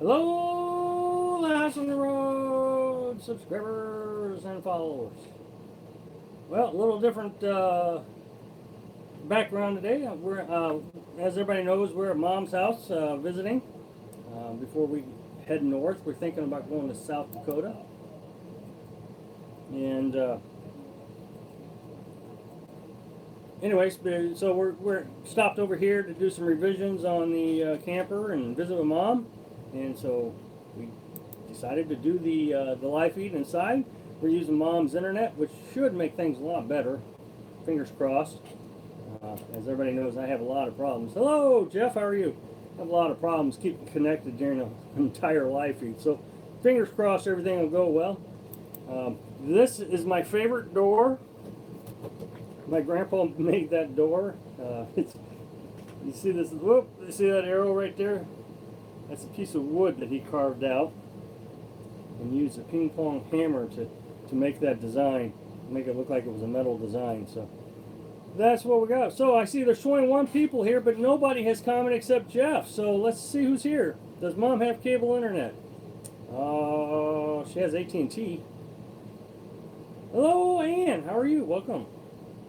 Hello, Last on the Road subscribers and followers. Well, a little different background today. As everybody knows, we're at Mom's house visiting. Before we head north, we're thinking about going to South Dakota. And anyways, so we're stopped over here to do some revisions on the camper and visit with Mom. And so we decided to do the live feed inside. We're using Mom's internet, which should make things a lot better. Fingers crossed. As everybody knows, I have a lot of problems. Hello, Jeff. How are you? I have a lot of problems keeping connected during the entire live feed. So fingers crossed, everything will go well. This is my favorite door. My grandpa made that door. You see this? Whoop! You see that arrow right there? That's a piece of wood that he carved out and used a ping pong hammer to make that design, make it look like it was a metal design. So that's what we got. So I see there's 21 people here, but nobody has commented except Jeff. So let's see who's here. Does Mom have cable internet? She has AT&T. Hello, Ann. How are you? Welcome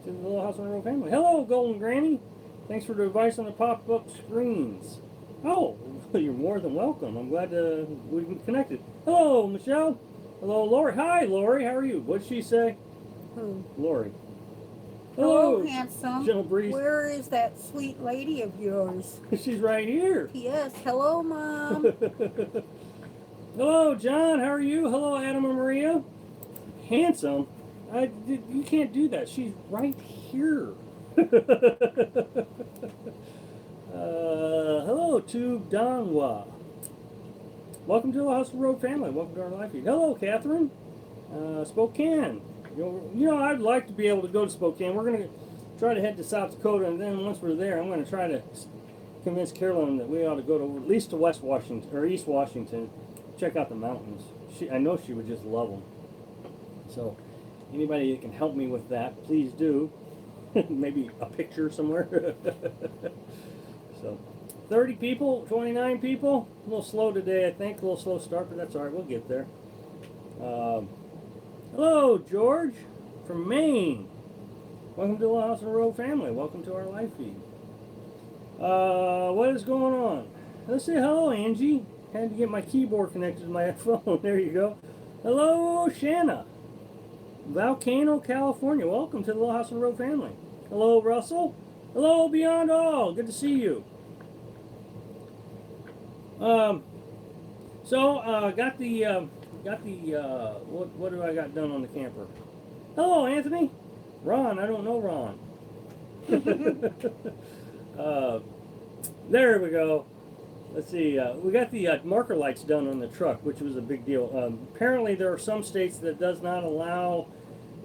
to the Little House on the Road family. Hello, Golden Granny. Thanks for the advice on the pop-up screens. Oh, you're more than welcome. I'm glad we connected. Hello, Michelle. Hello, Lori. Hi, Lori. How are you? What'd she say? Who? Lori. Hello, handsome. Gentle breeze. Where is that sweet lady of yours? She's right here. Yes. Hello, Mom. Hello, John. How are you? Hello, Adam and Maria. Handsome. You can't do that. She's right here. Hello, Tube Donwa. Welcome to the House of Road family. Welcome to our live feed. Hello, Catherine. Spokane. I'd like to be able to go to Spokane. We're going to try to head to South Dakota, and then once we're there, I'm going to try to convince Carolyn that we ought to go to at least to West Washington or East Washington, check out the mountains. I know she would just love them. So, anybody that can help me with that, please do. Maybe a picture somewhere. So, 30 people, 29 people. A little slow today, I think. A little slow start, but that's all right. We'll get there. Hello, George from Maine. Welcome to the House on the Road family. Welcome to our live feed. What is going on? Let's say hello, Angie. Had to get my keyboard connected to my phone. There you go. Hello, Shanna. Volcano, California. Welcome to the Little House on the Road family. Hello, Russell. Hello, Beyond All. Good to see you. What do I got done on the camper? Hello, Anthony. Ron, I don't know Ron. There we go. Let's see. We got the marker lights done on the truck, which was a big deal. Apparently, there are some states that does not allow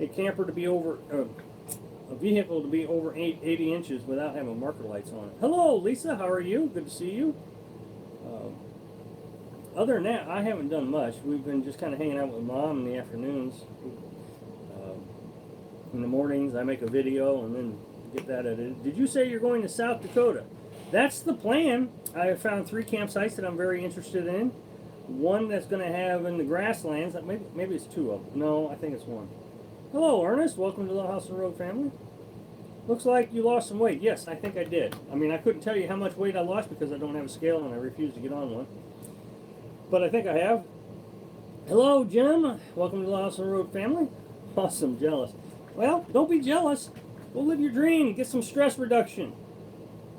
a camper to be over a vehicle to be over 80 inches without having marker lights on it. Hello, Lisa. How are you? Good to see you. Other than that, I haven't done much. We've been just kind of hanging out with Mom in the afternoons. In the mornings, I make a video and then get that edited. Did you say you're going to South Dakota? That's the plan. I have found 3 campsites that I'm very interested in. One that's going to have in the grasslands. Maybe it's 2 of them. No, I think it's 1. Hello, Ernest. Welcome to the House on the Road family. Looks like you lost some weight. Yes, I think I did. I mean, I couldn't tell you how much weight I lost because I don't have a scale and I refuse to get on one. But I think I have. Hello, Jim. Welcome to the House on the Road family. Awesome, jealous. Well, don't be jealous. Go live your dream. Get some stress reduction.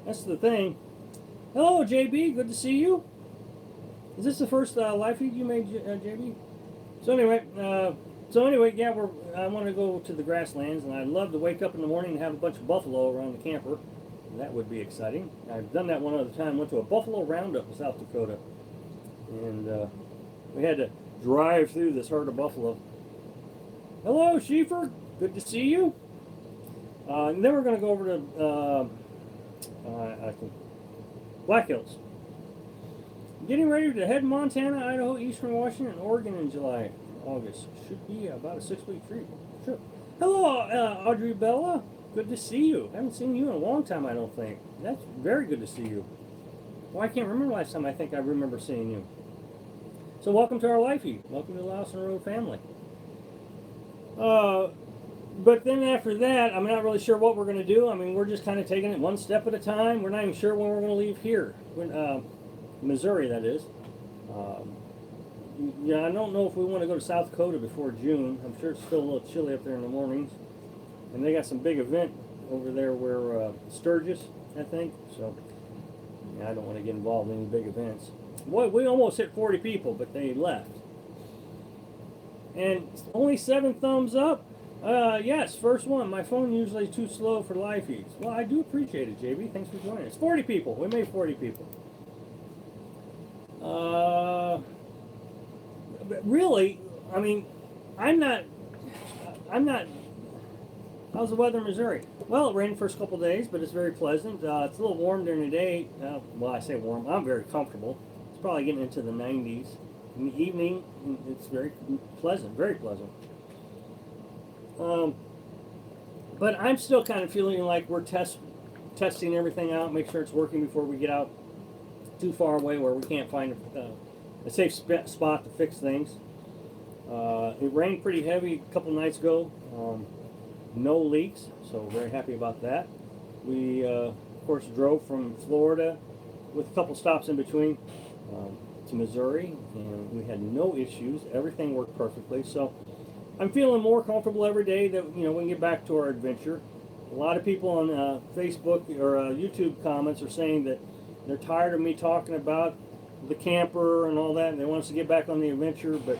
That's the thing. Hello, JB. Good to see you. Is this the first live feed you made, JB? So anyway, yeah, I want to go to the grasslands, and I'd love to wake up in the morning and have a bunch of buffalo around the camper. That would be exciting. I've done that one other time. Went to a buffalo roundup in South Dakota, and we had to drive through this herd of buffalo. Hello, Schieffer. Good to see you. And then we're going to go over to I think Black Hills. Getting ready to head Montana, Idaho, Eastern Washington, and Oregon in July, August. Should be about a 6-week trip. Sure. Hello, Audrey Bella. Good to see you. Haven't seen you in a long time, I don't think. That's very good to see you. Well, I can't remember last time I think I remember seeing you. So welcome to our life feed. Welcome to the Lawson Road family. But then after that, I'm not really sure what we're going to do. I mean, we're just kind of taking it one step at a time. We're not even sure when we're going to leave here. Missouri, that is. Yeah, I don't know if we want to go to South Dakota before June. I'm sure it's still a little chilly up there in the mornings. And they got some big event over there where Sturgis, I think. So, yeah, I don't want to get involved in any big events. Boy, we almost hit 40 people, but they left. And only 7 thumbs up. Yes, first one. My phone usually is too slow for live feeds. Well, I do appreciate it, JB. Thanks for joining us. 40 people. We made 40 people. But really, I mean, I'm not. How's the weather in Missouri? Well, it rained the first couple of days, but it's very pleasant. It's a little warm during the day. Well, I say warm. I'm very comfortable. It's probably getting into the 90s. In the evening, it's very pleasant, very pleasant. But I'm still kind of feeling like we're testing everything out, make sure it's working before we get out too far away where we can't find a safe spot to fix things. It rained pretty heavy a couple nights ago. No leaks, so very happy about that. We, of course, drove from Florida with a couple stops in between to Missouri, and we had no issues. Everything worked perfectly. So I'm feeling more comfortable every day that we can get back to our adventure. A lot of people on Facebook or YouTube comments are saying that they're tired of me talking about the camper and all that, and they want us to get back on the adventure. But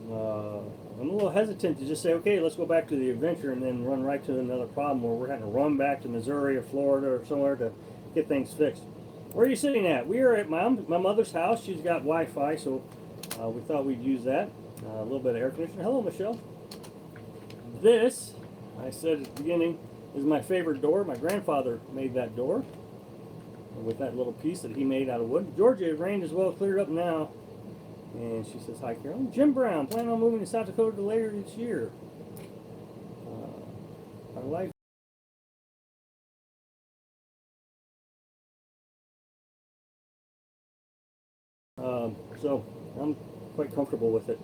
I'm a little hesitant to just say, okay, let's go back to the adventure and then run right to another problem where we're having to run back to Missouri or Florida or somewhere to get things fixed. Where are you sitting at? We are at my mother's house. She's got Wi-Fi, so we thought we'd use that. A little bit of air conditioning. Hello, Michelle. This, I said at the beginning, is my favorite door. My grandfather made that door with that little piece that he made out of wood. Georgia, it rained as well, cleared up now. And she says, hi, Carolyn. Jim Brown, planning on moving to South Dakota later this year. Our life. So I'm quite comfortable with it.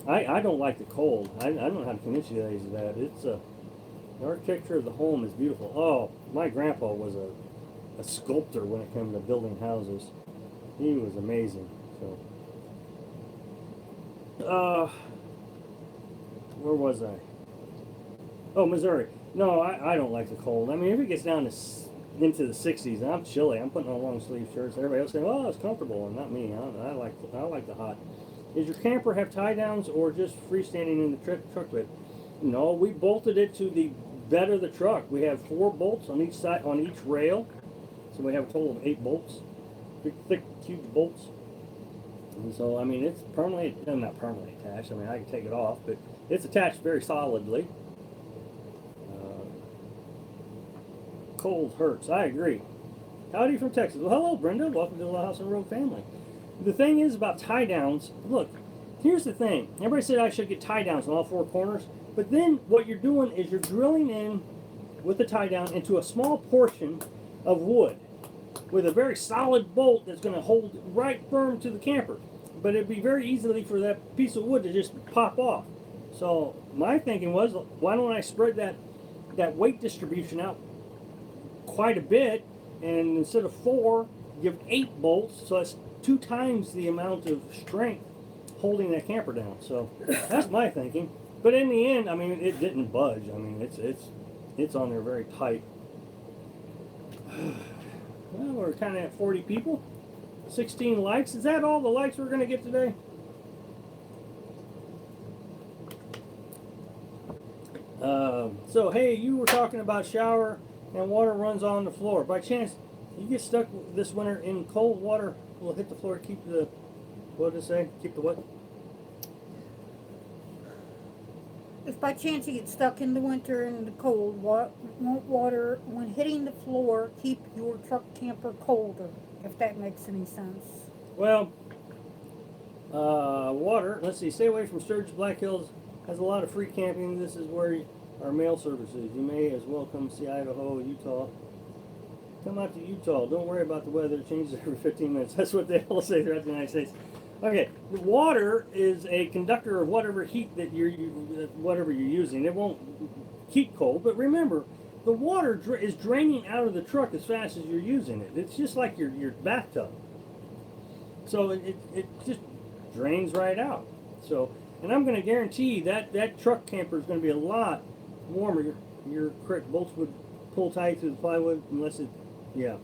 I don't like the cold. I don't know how to convince you guys of that. It's the architecture of the home is beautiful. Oh, my grandpa was a sculptor when it came to building houses. He was amazing. So, where was I? Oh, Missouri. No, I don't like the cold. I mean, if it gets down to into the 60s, and I'm chilly. I'm putting on long sleeve shirts. Everybody else saying, "Oh, it's comfortable," and not me. I like the hot. Does your camper have tie downs or just freestanding in the truck bed? No, we bolted it to the bed of the truck. We have 4 bolts on each side on each rail, so we have a total of 8 bolts, big, thick, huge bolts. And so, I mean, it's permanently, not permanently attached. I mean, I can take it off, but it's attached very solidly. Cold hurts. I agree. Howdy from Texas. Well, hello, Brenda. Welcome to the Lawson Road family. The thing is about tie downs. Look, here's the thing. Everybody said I should get tie downs on all 4 corners, but then what you're doing is you're drilling in with the tie down into a small portion of wood with a very solid bolt that's going to hold right firm to the camper. But it'd be very easily for that piece of wood to just pop off. So my thinking was, why don't I spread that weight distribution out quite a bit, and instead of 4, give 8 bolts, so that's 2 times the amount of strength holding that camper down. So that's my thinking. But in the end, I mean, it didn't budge. I mean, it's on there very tight. Well, we're kind of at 40 people, 16 likes. Is that all the likes we're going to get today? So hey, you were talking about shower and water runs on the floor. By chance, you get stuck this winter in cold water will hit the floor, keep the, what did it say? Keep the what? If by chance you get stuck in the winter in the cold, won't water, when hitting the floor, keep your truck camper colder, if that makes any sense. Well, water, let's see, stay away from Sturgis. Black Hills has a lot of free camping. This is where our mail service is. You may as well come see Idaho, Utah. Come out to Utah. Don't worry about the weather. It changes every 15 minutes. That's what they all say throughout the United States. Okay, the water is a conductor of whatever heat that whatever you're using. It won't keep cold, but remember, the water is draining out of the truck as fast as you're using it. It's just like your bathtub. So it just drains right out. So, and I'm going to guarantee that truck camper is going to be a lot warmer. Your bolts would pull tight through the plywood unless it, yeah.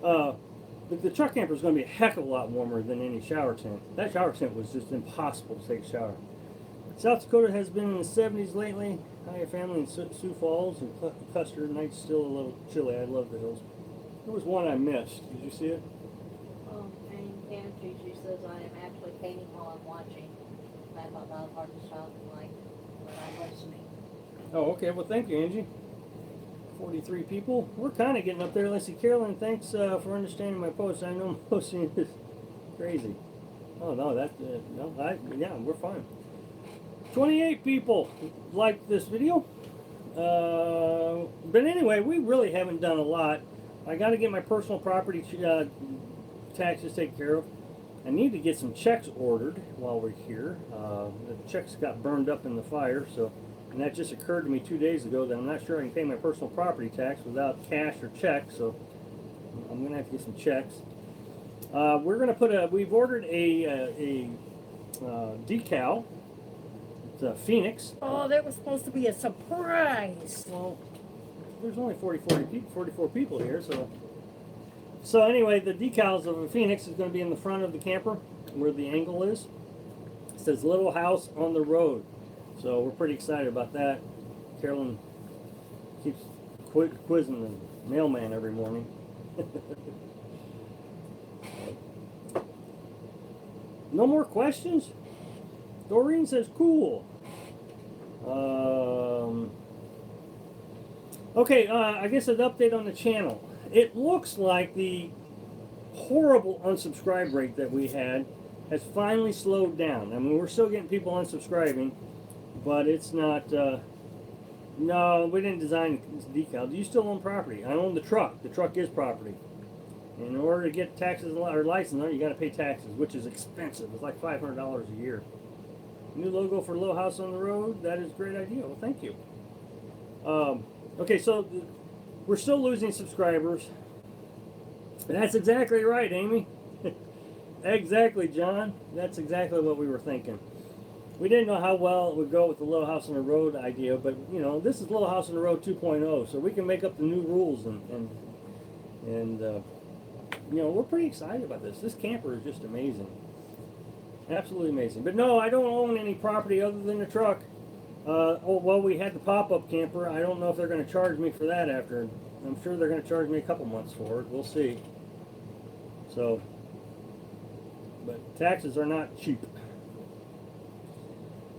The truck camper is going to be a heck of a lot warmer than any shower tent. That shower tent was just impossible to take a shower. South Dakota has been in the 70s lately. Hi, family in Sioux Falls and Custer. Night's still a little chilly. I love the hills. There was one I missed. Did you see it? And Angie, she says I am actually painting while I'm watching. I thought that was hard to stop like when I'm listening. Oh, okay. Well, thank you, Angie. 43 people. We're kind of getting up there. Let's see. Carolyn, thanks for understanding my post. I know posting is crazy. Oh, no, yeah, we're fine. 28 people liked this video. But anyway, we really haven't done a lot. I got to get my personal property taxes taken care of. I need to get some checks ordered while we're here. The checks got burned up in the fire, so, and that just occurred to me 2 days ago that I'm not sure I can pay my personal property tax without cash or checks, so I'm going to have to get some checks. We're going to put we've ordered a decal. It's a Phoenix. Oh, that was supposed to be a surprise. Well, there's only 44 people here, so anyway, the decals of a Phoenix is going to be in the front of the camper where the angle is. It says Little House on the Road. So we're pretty excited about that. Carolyn keeps quizzing the mailman every morning. No more questions? Doreen says cool. Okay, I guess an update on the channel. It looks like the horrible unsubscribe rate that we had has finally slowed down. I mean, we're still getting people unsubscribing, but it's not, no, we didn't design the decal. Do you still own property? I own the truck. The truck is property. In order to get taxes or license on it, you got to pay taxes, which is expensive. It's like $500 a year. New logo for Little House on the Road. That is a great idea. Well, thank you. Okay, so we're still losing subscribers. That's exactly right, Amy. Exactly, John. That's exactly what we were thinking. We didn't know how well it would go with the Little House on the Road idea, but you know, this is Little House on the Road 2.0, so we can make up the new rules and you know, we're pretty excited about this. This camper is just amazing. Absolutely amazing. But no, I don't own any property other than the truck. Well, we had the pop-up camper. I don't know if they're going to charge me for that after. I'm sure they're going to charge me a couple months for it. We'll see. So, but taxes are not cheap.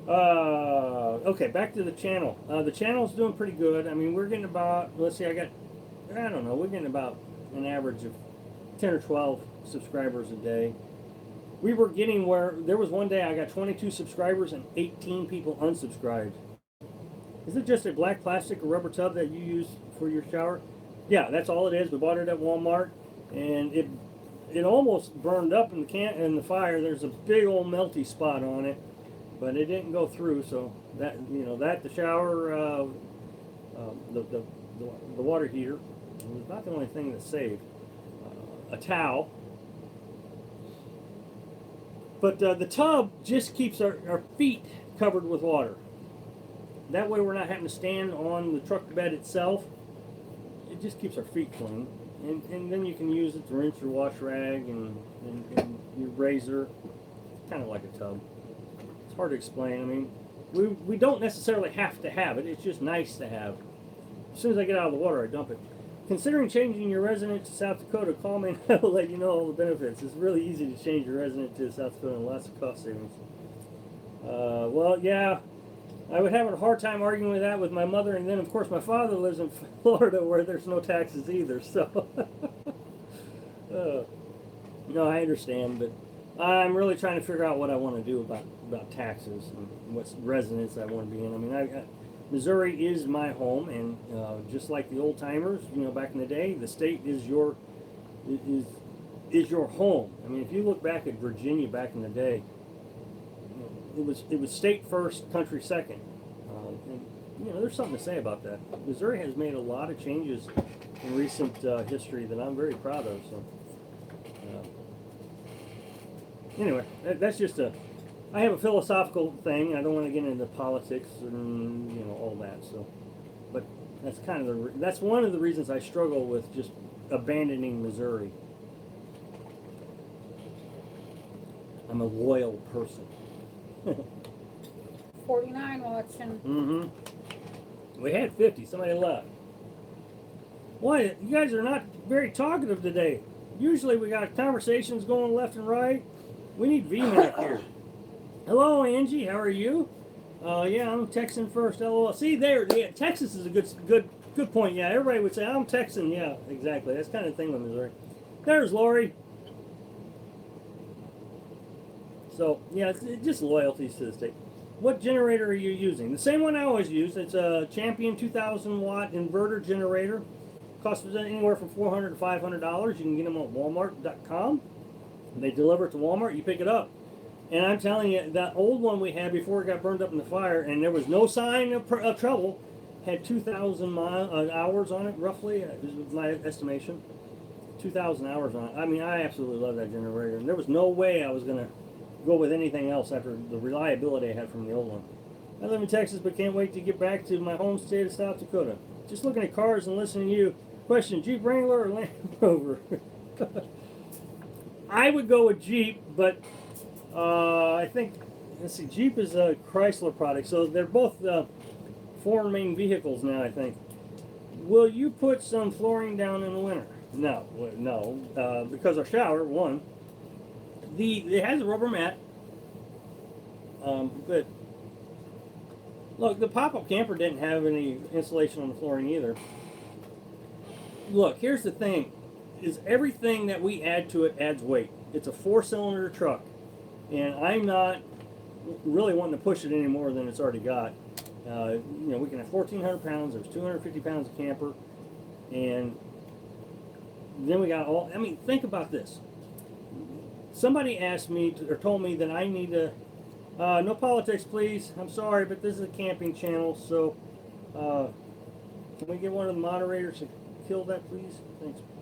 Okay, back to the channel. The channel's doing pretty good. I mean, we're getting about, let's see, I don't know, we're getting about an average of 10 or 12 subscribers a day. We were getting where there was one day I got 22 subscribers and 18 people unsubscribed. Is it just a black plastic or rubber tub that you use for your shower? Yeah, that's all it is. We bought it at Walmart, and it almost burned up in the fire. There's a big old melty spot on it, but it didn't go through. So that, you know, the shower, the water heater was not the only thing that saved. A towel. But the tub just keeps our feet covered with water. That way we're not having to stand on the truck bed itself. It just keeps our feet clean. And then you can use it to rinse your wash rag and your razor. Kind of like a tub. It's hard to explain. I mean, we don't necessarily have to have it. It's just nice to have. As soon as I get out of the water, I dump it. Considering changing your resident to South Dakota, call me and I will let you know all the benefits. It's really easy to change your resident to South Dakota and lots of cost savings. Well, yeah, I would have a hard time arguing with that with my mother, and then of course my father lives in Florida where there's no taxes either, so. No, I understand, but I'm really trying to figure out what I want to do about taxes and what residence I want to be in. I mean, Missouri is my home, and just like the old timers, you know, back in the day, the state is is your home. I mean, if you look back at Virginia back in the day, it was state first, country second. And, there's something to say about that. Missouri has made a lot of changes in recent history that I'm very proud of. So, anyway, that's just I have a philosophical thing. I don't want to get into politics and all that. So, but that's kind of that's one of the reasons I struggle with just abandoning Missouri. I'm a loyal person. 49 watching. Mm-hmm. We had 50. Somebody left. Why? You guys are not very talkative today. Usually we got conversations going left and right. We need V-Man here. Hello, Angie. How are you? Yeah, I'm Texan first. LOL. See, there. Yeah, Texas is a good point. Yeah, everybody would say I'm Texan. Yeah, exactly. That's kind of the thing with Missouri. There's Lori. So, yeah, it's just loyalties to the state. What generator are you using? The same one I always use. It's a Champion 2,000 watt inverter generator. Costs anywhere from $400 to $500. You can get them on Walmart.com. They deliver it to Walmart. You pick it up. And I'm telling you, that old one we had before it got burned up in the fire, and there was no sign of trouble, had 2,000 hours on it, roughly, is my estimation. 2,000 hours on it. I mean, I absolutely love that generator. And there was no way I was going to go with anything else after the reliability I had from the old one. I live in Texas, but can't wait to get back to my home state of South Dakota. Just looking at cars and listening to you. Question, Jeep Wrangler or Land Rover? I would go with Jeep, but I think, let's see, Jeep is a Chrysler product, so they're both foreign main vehicles now, I think. Will you put some flooring down in the winter? No, because our shower, one, it has a rubber mat, but look, the pop-up camper didn't have any insulation on the flooring either. Look, here's the thing, is everything that we add to it adds weight. It's a 4-cylinder truck, and I'm not really wanting to push it any more than it's already got. We can have 1,400 pounds, there's 250 pounds of camper, and then we got think about this. Somebody asked me or told me that I need to, no politics please, I'm sorry, but this is a camping channel, so can we get one of the moderators to kill that please?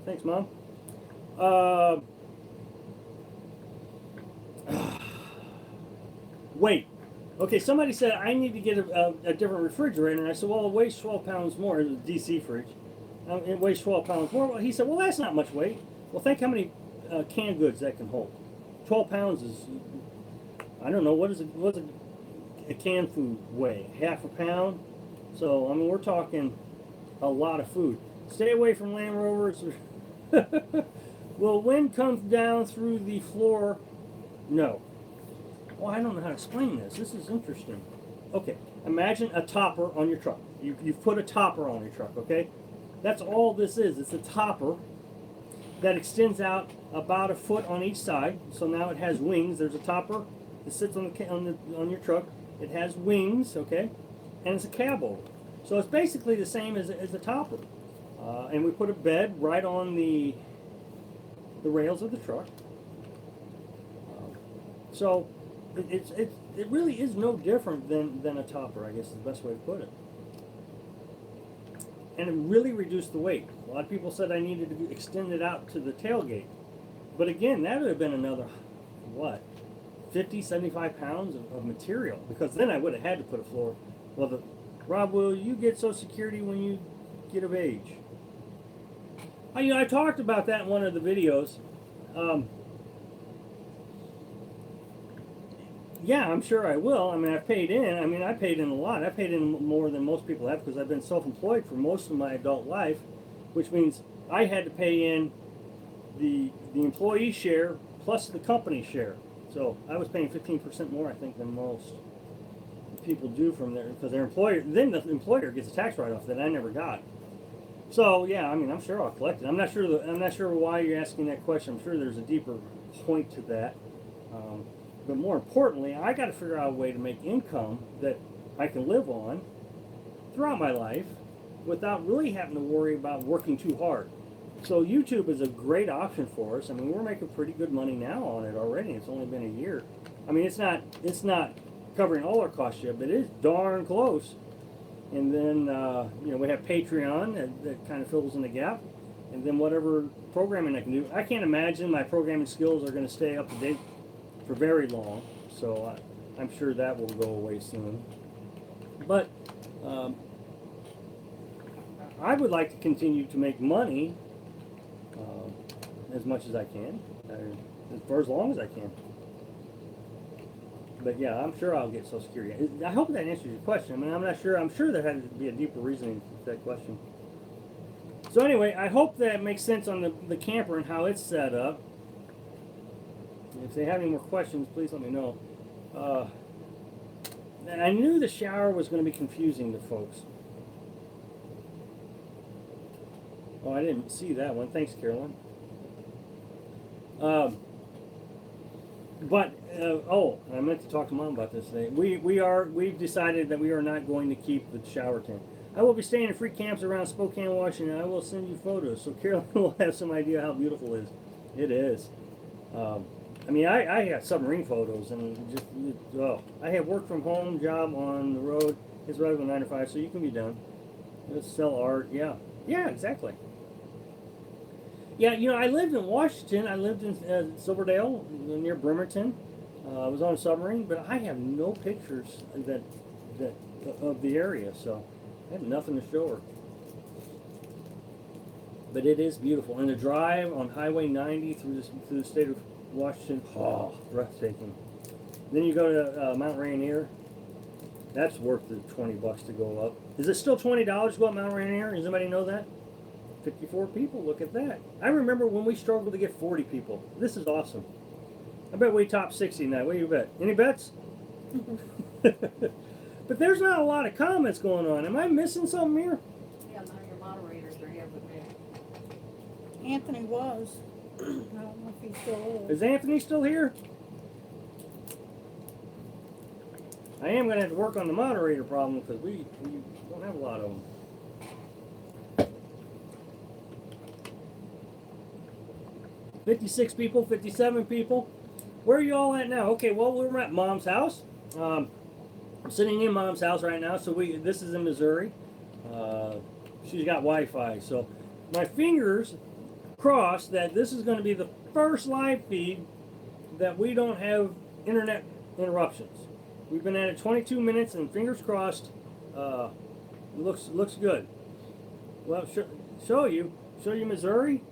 Thanks Mom. Wait, okay, somebody said I need to get a different refrigerator, and I said, well, it weighs 12 pounds more. It's a DC fridge. It weighs 12 pounds more. Well, he said, well, that's not much weight. Well, think how many canned goods that can hold. 12 pounds is, I don't know, what does a canned food weigh? Half a pound? So, I mean, we're talking a lot of food. Stay away from Land Rovers. Will wind come down through the floor? No. Well, I don't know how to explain this. This is interesting. Okay, imagine a topper on your truck. You've put a topper on your truck, okay? That's all this is. It's a topper that extends out about a foot on each side. So now it has wings. There's a topper that sits on your truck. It has wings, okay? And it's a cab over. So it's basically the same as a topper. And we put a bed right on the rails of the truck. So it really is no different than a topper, I guess is the best way to put it. And it really reduced the weight. A lot of people said I needed to extend it out to the tailgate. But again, that would have been another, 50, 75 pounds of material. Because then I would have had to put a floor. Well, Rob, will you get Social Security when you get of age? I talked about that in one of the videos. Yeah, I'm sure I will. I mean, I've paid in. I mean, I paid in a lot. I paid in more than most people have because I've been self-employed for most of my adult life, which means I had to pay in the employee share plus the company share. So I was paying 15% more, I think, than most people do from there because their employer. Then the employer gets a tax write-off that I never got. So yeah, I mean, I'm sure I'll collect it. I'm not sure why you're asking that question. I'm sure there's a deeper point to that. But more importantly, I got to figure out a way to make income that I can live on throughout my life without really having to worry about working too hard. So YouTube is a great option for us. I mean, we're making pretty good money now on it already. It's only been a year. I mean, it's not covering all our costs yet, but it is darn close. And then we have Patreon that kind of fills in the gap, and then whatever programming I can do. I can't imagine my programming skills are going to stay up to date for very long, so I'm sure that will go away soon. But I would like to continue to make money as much as I can, for as long as I can. But yeah, I'm sure I'll get Social Security. I hope that answers your question. I mean, I'm not sure. I'm sure there had to be a deeper reasoning to that question. So anyway, I hope that makes sense on the camper and how it's set up. If they have any more questions, please let me know. I knew the shower was going to be confusing to folks. Oh, I didn't see that one. Thanks, Carolyn. I meant to talk to Mom about this today. We've decided that we are not going to keep the shower tent. I will be staying in free camps around Spokane, Washington. I will send you photos, so Carolyn will have some idea how beautiful it is. It is. I mean, I have submarine photos, and I have work from home job on the road. It's right with 9 to 5, so you can be done. Let's sell art. Yeah, exactly. Yeah, I lived in Washington. I lived in Silverdale, near Bremerton. I was on a submarine, but I have no pictures that of the area, so I have nothing to show her. But it is beautiful, and the drive on Highway 90 through the state of Washington, breathtaking. Then you go to Mount Rainier. That's worth the $20 to go up. Is it still $20 to go up Mount Rainier? Does anybody know that? 54 people, look at that. I remember when we struggled to get 40 people. This is awesome. I bet we top 60 now. What do you bet? Any bets? But there's not a lot of comments going on. Am I missing something here? Yeah, none of your moderators are here but me. Anthony was. I don't know if he still is. Is Anthony still here? I am going to have to work on the moderator problem because we don't have a lot of them. $56 people, 57 people. Where are you all at now? Okay, well, we're at Mom's house. I'm sitting in Mom's house right now. So this is in Missouri. She's got Wi-Fi. So my fingers crossed that this is going to be the first live feed that we don't have internet interruptions. We've been at it 22 minutes, and fingers crossed. Looks good. Well, show you Missouri.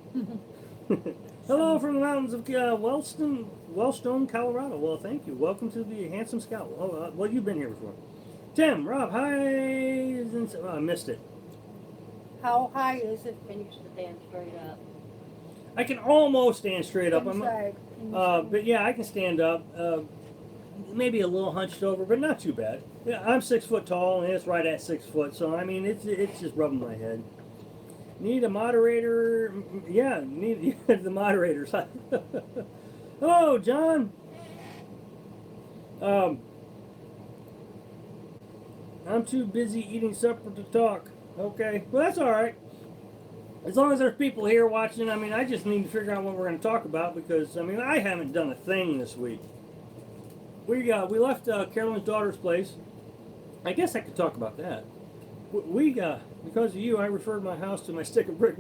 Hello from the mountains of Wellstone, Colorado. Well, thank you. Welcome to the Handsome Scout. Well, you've been here before. Tim, Rob, hi. I missed it. How high is it? Can you stand straight up? I can almost stand straight up. Inside. But yeah, I can stand up. Maybe a little hunched over, but not too bad. Yeah, I'm 6 foot tall, and it's right at 6 foot. So I mean, it's just rubbing my head. Need a moderator? Yeah, need the moderators. Hello, John. I'm too busy eating supper to talk. Okay, well that's all right. As long as there's people here watching, I mean, I just need to figure out what we're going to talk about because I mean, I haven't done a thing this week. We left Carolyn's daughter's place. I guess I could talk about that. We because of you, I referred my house to my stick of brick.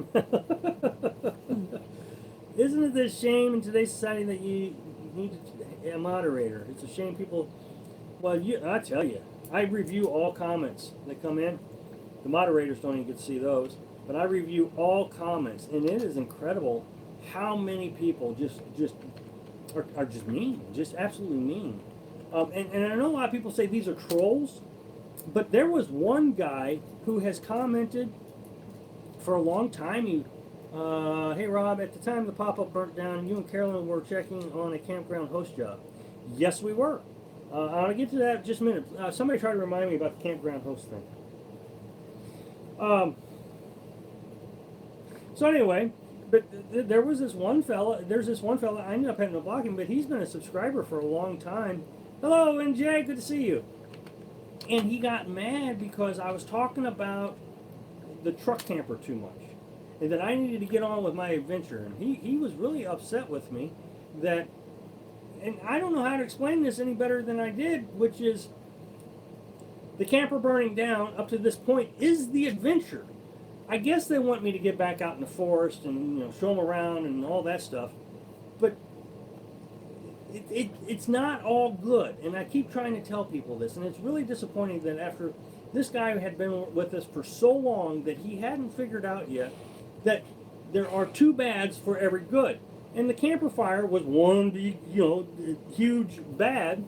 Isn't it a shame in today's society that you need a moderator? It's a shame people. Well, I tell you, I review all comments that come in. The moderators don't even get to see those, but I review all comments, and it is incredible how many people just are just mean, just absolutely mean. And I know a lot of people say these are trolls. But there was one guy who has commented for a long time. Hey Rob, at the time the pop-up burnt down, you and Carolyn were checking on a campground host job. Yes, we were. I'll get to that in just a minute. Somebody tried to remind me about the campground host thing. So anyway, but there was this one fella. There's this one fella. I ended up having to block him, but he's been a subscriber for a long time. Hello, NJ. Good to see you. And he got mad because I was talking about the truck camper too much. and that I needed to get on with my adventure. And he was really upset with me that, and I don't know how to explain this any better than I did, which is the camper burning down up to this point is the adventure. I guess they want me to get back out in the forest and show them around and all that stuff, but it's not all good. And I keep trying to tell people this, and it's really disappointing that after this guy had been with us for so long that he hadn't figured out yet that there are two bads for every good. And the camper fire was one big, huge bad,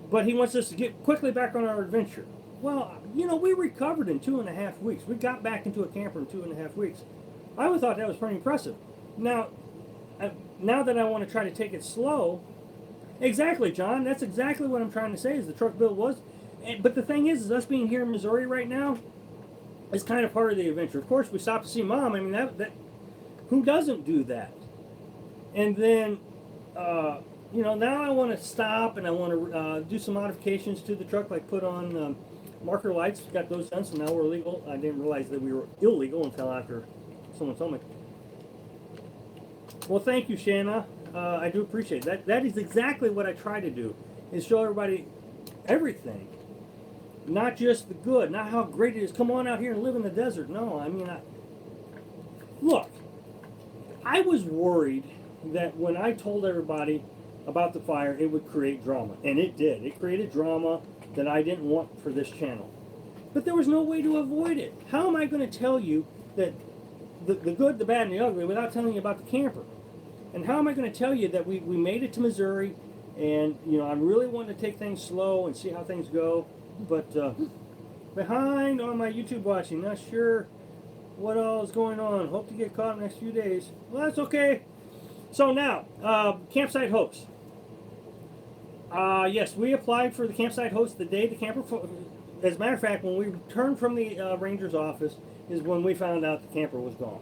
but he wants us to get quickly back on our adventure. Well, we recovered in 2.5 weeks. We got back into a camper in 2.5 weeks. I always thought that was pretty impressive. Now that I want to try to take it slow, exactly, John, that's exactly what I'm trying to say is the truck build was. But the thing is us being here in Missouri right now is kind of part of the adventure. Of course, we stopped to see Mom. I mean, that who doesn't do that? And then, now I want to stop and I want to do some modifications to the truck, like put on marker lights. Got those done, so now we're legal. I didn't realize that we were illegal until after someone told me. Well, thank you, Shanna. I do appreciate that. That is exactly what I try to do, is show everybody everything. Not just the good, not how great it is. Come on out here and live in the desert. No, look, I was worried that when I told everybody about the fire, it would create drama. And it did. It created drama that I didn't want for this channel. But there was no way to avoid it. How am I going to tell you that the good, the bad, and the ugly without telling you about the camper? And how am I going to tell you that we made it to Missouri and, I'm really wanting to take things slow and see how things go. But behind on my YouTube watching, not sure what all is going on. Hope to get caught in the next few days. Well, that's okay. So now, campsite host. Yes, we applied for the campsite host the day the camper. As a matter of fact, when we returned from the ranger's office, is when we found out the camper was gone.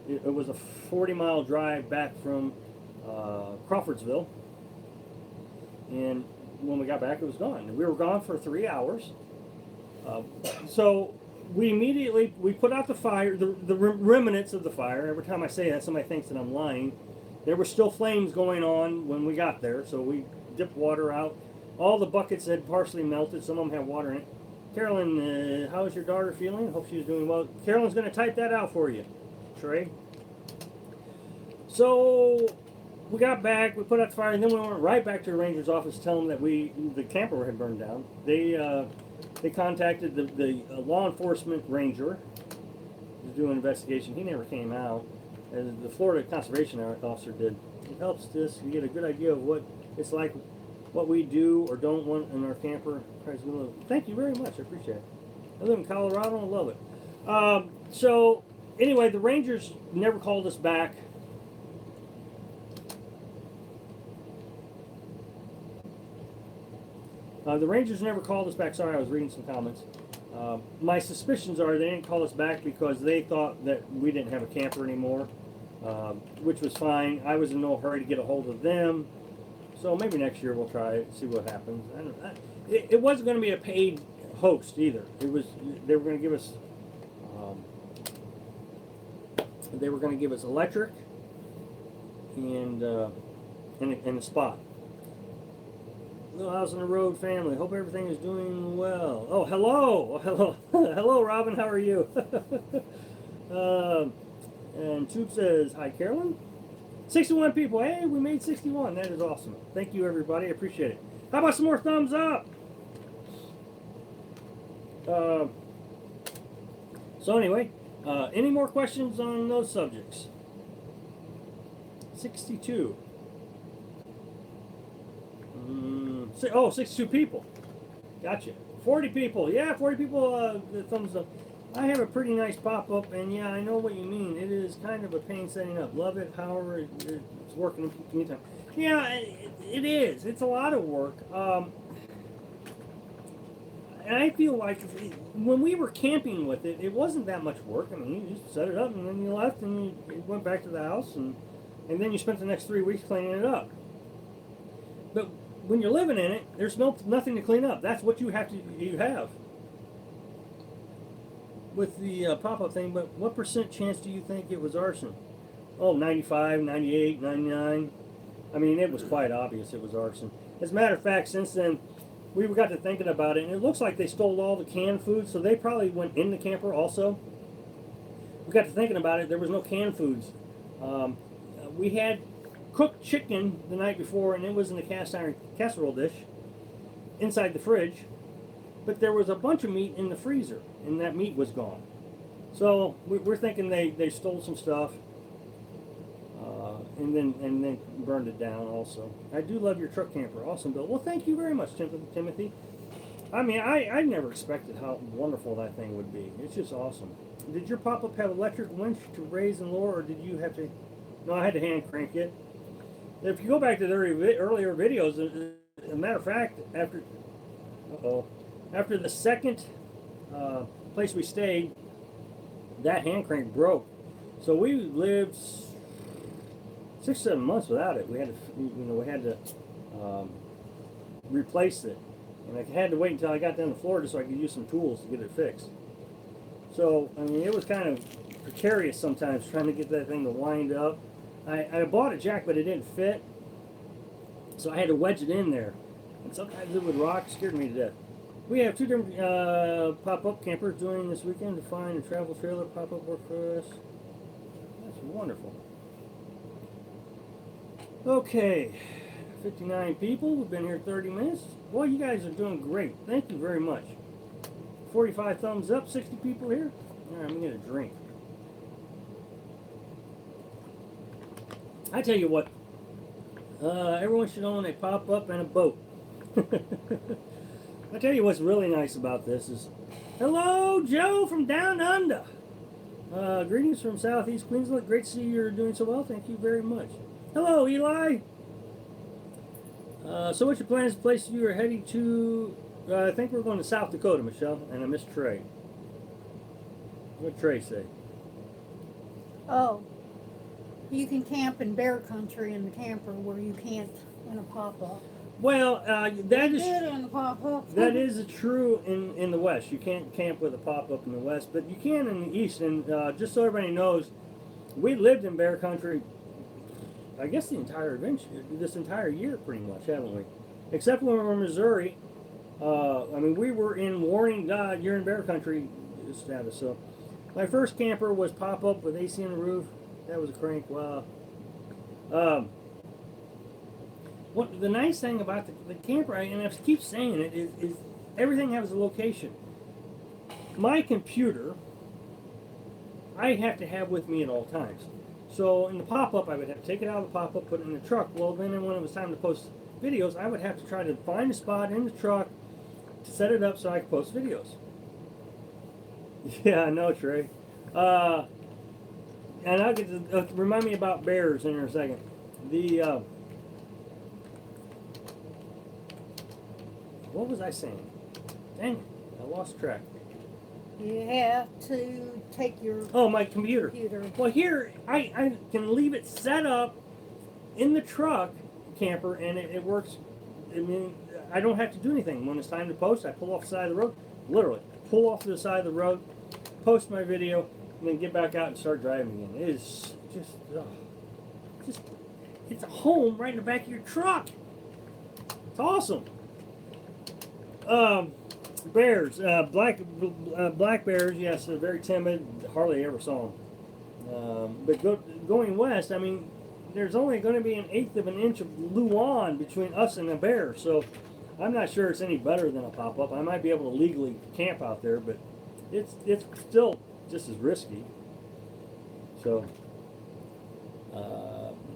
It was a 40-mile drive back from Crawfordsville, and when we got back, it was gone. And we were gone for 3 hours. So we immediately put out the fire, the remnants of the fire. Every time I say that, somebody thinks that I'm lying. There were still flames going on when we got there, so we dipped water out. All the buckets had partially melted. Some of them had water in it. Carolyn, how is your daughter feeling? Hope she's doing well. Carolyn's going to type that out for you, Trey. So we got back, we put out the fire, and then we went right back to the ranger's office to tell them that the camper had burned down. They contacted the law enforcement ranger to do an investigation. He never came out. And the Florida Conservation Officer did. It helps us to get a good idea of what it's like, what we do or don't want in our camper. Thank you very much. I appreciate it. I live in Colorado and I love it. So anyway, the Rangers never called us back. The Rangers never called us back. Sorry, I was reading some comments. My suspicions are they didn't call us back because they thought that we didn't have a camper anymore, which was fine. I was in no hurry to get a hold of them. So maybe next year we'll try it, see what happens. It wasn't going to be a paid host either. They were going to give us electric and a spot. Little House on the Road family. Hope everything is doing well. Oh, hello, hello, hello, Robin. How are you? And Troop says hi, Carolyn. 61 people. Hey, we made 61. That is awesome. Thank you, everybody. I appreciate it. How about some more thumbs up? So anyway, any more questions on those subjects? 62. 62 people. Gotcha. 40 people. Yeah, 40 people. Thumbs up. I have a pretty nice pop-up, and yeah, I know what you mean. It is kind of a pain setting up. Love it, however, it's working in the meantime. Yeah, it is. It's a lot of work. And I feel like when we were camping with it, it wasn't that much work. I mean, you just set it up, and then you left, and you went back to the house, and then you spent the next 3 weeks cleaning it up. But when you're living in it, there's nothing to clean up. That's what you have. with the pop-up thing, but what percent chance do you think it was arson? Oh, 95, 98, 99. I mean, it was quite obvious it was arson. As a matter of fact, since then, we got to thinking about it, and it looks like they stole all the canned food, so they probably went in the camper also. We got to thinking about it. There was no canned foods. We had cooked chicken the night before, and it was in a cast iron casserole dish inside the fridge. But there was a bunch of meat in the freezer, and that meat was gone. So we're thinking they stole some stuff, and then burned it down. Also, I do love your truck camper, awesome build. Well, thank you very much, Timothy. I mean, I never expected how wonderful that thing would be. It's just awesome. Did your pop-up have electric winch to raise and lower, or did you have to? No, I had to hand crank it. If you go back to the earlier videos, as a matter of fact, after the second place we stayed, that hand crank broke. So we lived 6-7 months without it. We had to replace it, and I had to wait until I got down to Florida so I could use some tools to get it fixed. So I mean, it was kind of precarious sometimes trying to get that thing to wind up. I bought a jack, but it didn't fit, so I had to wedge it in there, and sometimes it would rock. It scared me to death. We have 2 different pop-up campers doing this weekend to find a travel trailer pop-up work for us. That's wonderful. Okay, 59 people. We've been here 30 minutes. Boy, you guys are doing great. Thank you very much. 45 thumbs up, 60 people here. All right, I'm going to get a drink. I tell you what, everyone should own a pop-up and a boat. I tell you what's really nice about this is, hello, Joe from Down Under. Greetings from Southeast Queensland. Great to see you're doing so well. Thank you very much. Hello, Eli. So what's your plans? The place you are heading to? I think we're going to South Dakota, Michelle, and I miss Trey. What'd Trey say? Oh, you can camp in bear country in the camper where you can't in a pop-up. Well, that is Good in the pop-up. that is true in the West. You can't camp with a pop-up in the West, but you can in the East. And just so everybody knows, we lived in bear country, I guess this entire year pretty much, haven't we? Except when we were in Missouri. I mean, we were in warning God, you're in bear country status. So my first camper was pop-up with AC on the roof. That was a crank. Wow. What the nice thing about the camper, and I keep saying it, is everything has a location. My computer, I have to have with me at all times. So in the pop-up, I would have to take it out of the pop-up, put it in the truck. Well, then when it was time to post videos, I would have to try to find a spot in the truck to set it up so I could post videos. Yeah, I know, Trey. And I'll get to remind me about bears in a second. What was I saying? Dang it, I lost track. You have to take your Oh, my computer. computer. Well, here I can leave it set up in the truck camper, and it works. I mean, I don't have to do anything. When it's time to post, I pull off the side of the road. Literally, pull off to the side of the road, post my video, and then get back out and start driving again. It is just it's a home right in the back of your truck. It's awesome. Bears, black bears. Yes, they're very timid. Hardly ever saw them. But going west, I mean, there's only going to be 1/8 of an inch of Luan between us and a bear. So I'm not sure it's any better than a pop-up. I might be able to legally camp out there, but it's still just as risky. So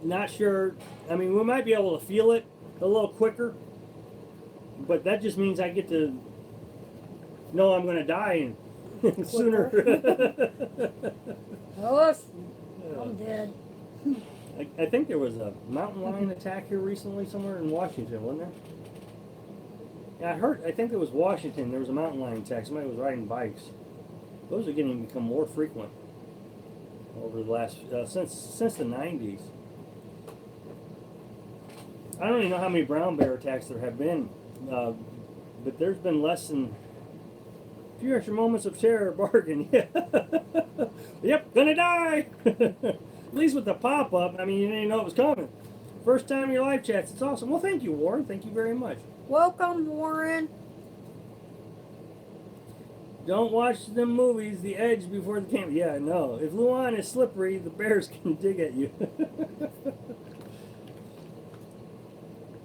not sure. I mean, we might be able to feel it a little quicker, but that just means I get to know I'm going to die and sooner. Oh, I'm dead. I think there was a mountain lion attack here recently somewhere in Washington, wasn't there? Yeah, I think it was Washington. There was a mountain lion attack. Somebody was riding bikes. Those are getting to become more frequent over the last since the 90s. I don't even know how many brown bear attacks there have been, but there's been less than Few extra moments of terror, bargain. Yeah. Yep, gonna die. At least with the pop-up, I mean, you didn't know it was coming. First time in your live chats. It's awesome. Well, thank you, Warren. Thank you very much. Welcome, Warren. Don't watch the movies, The Edge, before the camera. Yeah, no. If Luan is slippery, the bears can dig at you.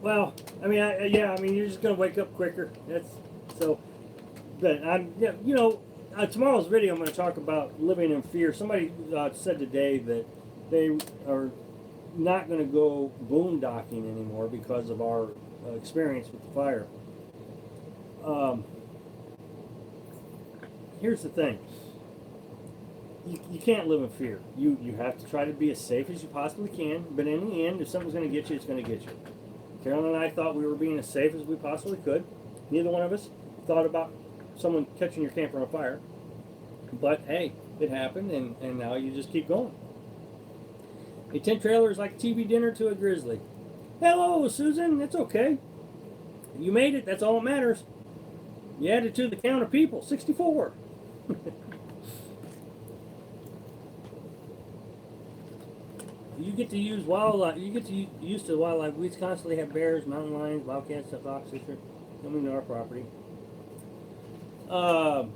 Well, I mean, yeah, I mean, you're just gonna wake up quicker. That's so. But I'm, yeah, you know, tomorrow's video I'm going to talk about living in fear. Somebody said today that they are not going to go boondocking anymore because of our experience with the fire. Here's the thing. You can't live in fear. You have to try to be as safe as you possibly can. But in the end, if something's going to get you, it's going to get you. Carolyn and I thought we were being as safe as we possibly could. Neither one of us thought about someone catching your camper on fire. But hey, it happened, and now you just keep going. A tent trailer is like a TV dinner to a grizzly. Hello, Susan. It's okay. You made it. That's all that matters. You added to the count of people. 64. You get to use wildlife. You get to use the wildlife. We constantly have bears, mountain lions, wildcats, foxes coming to our property. Well,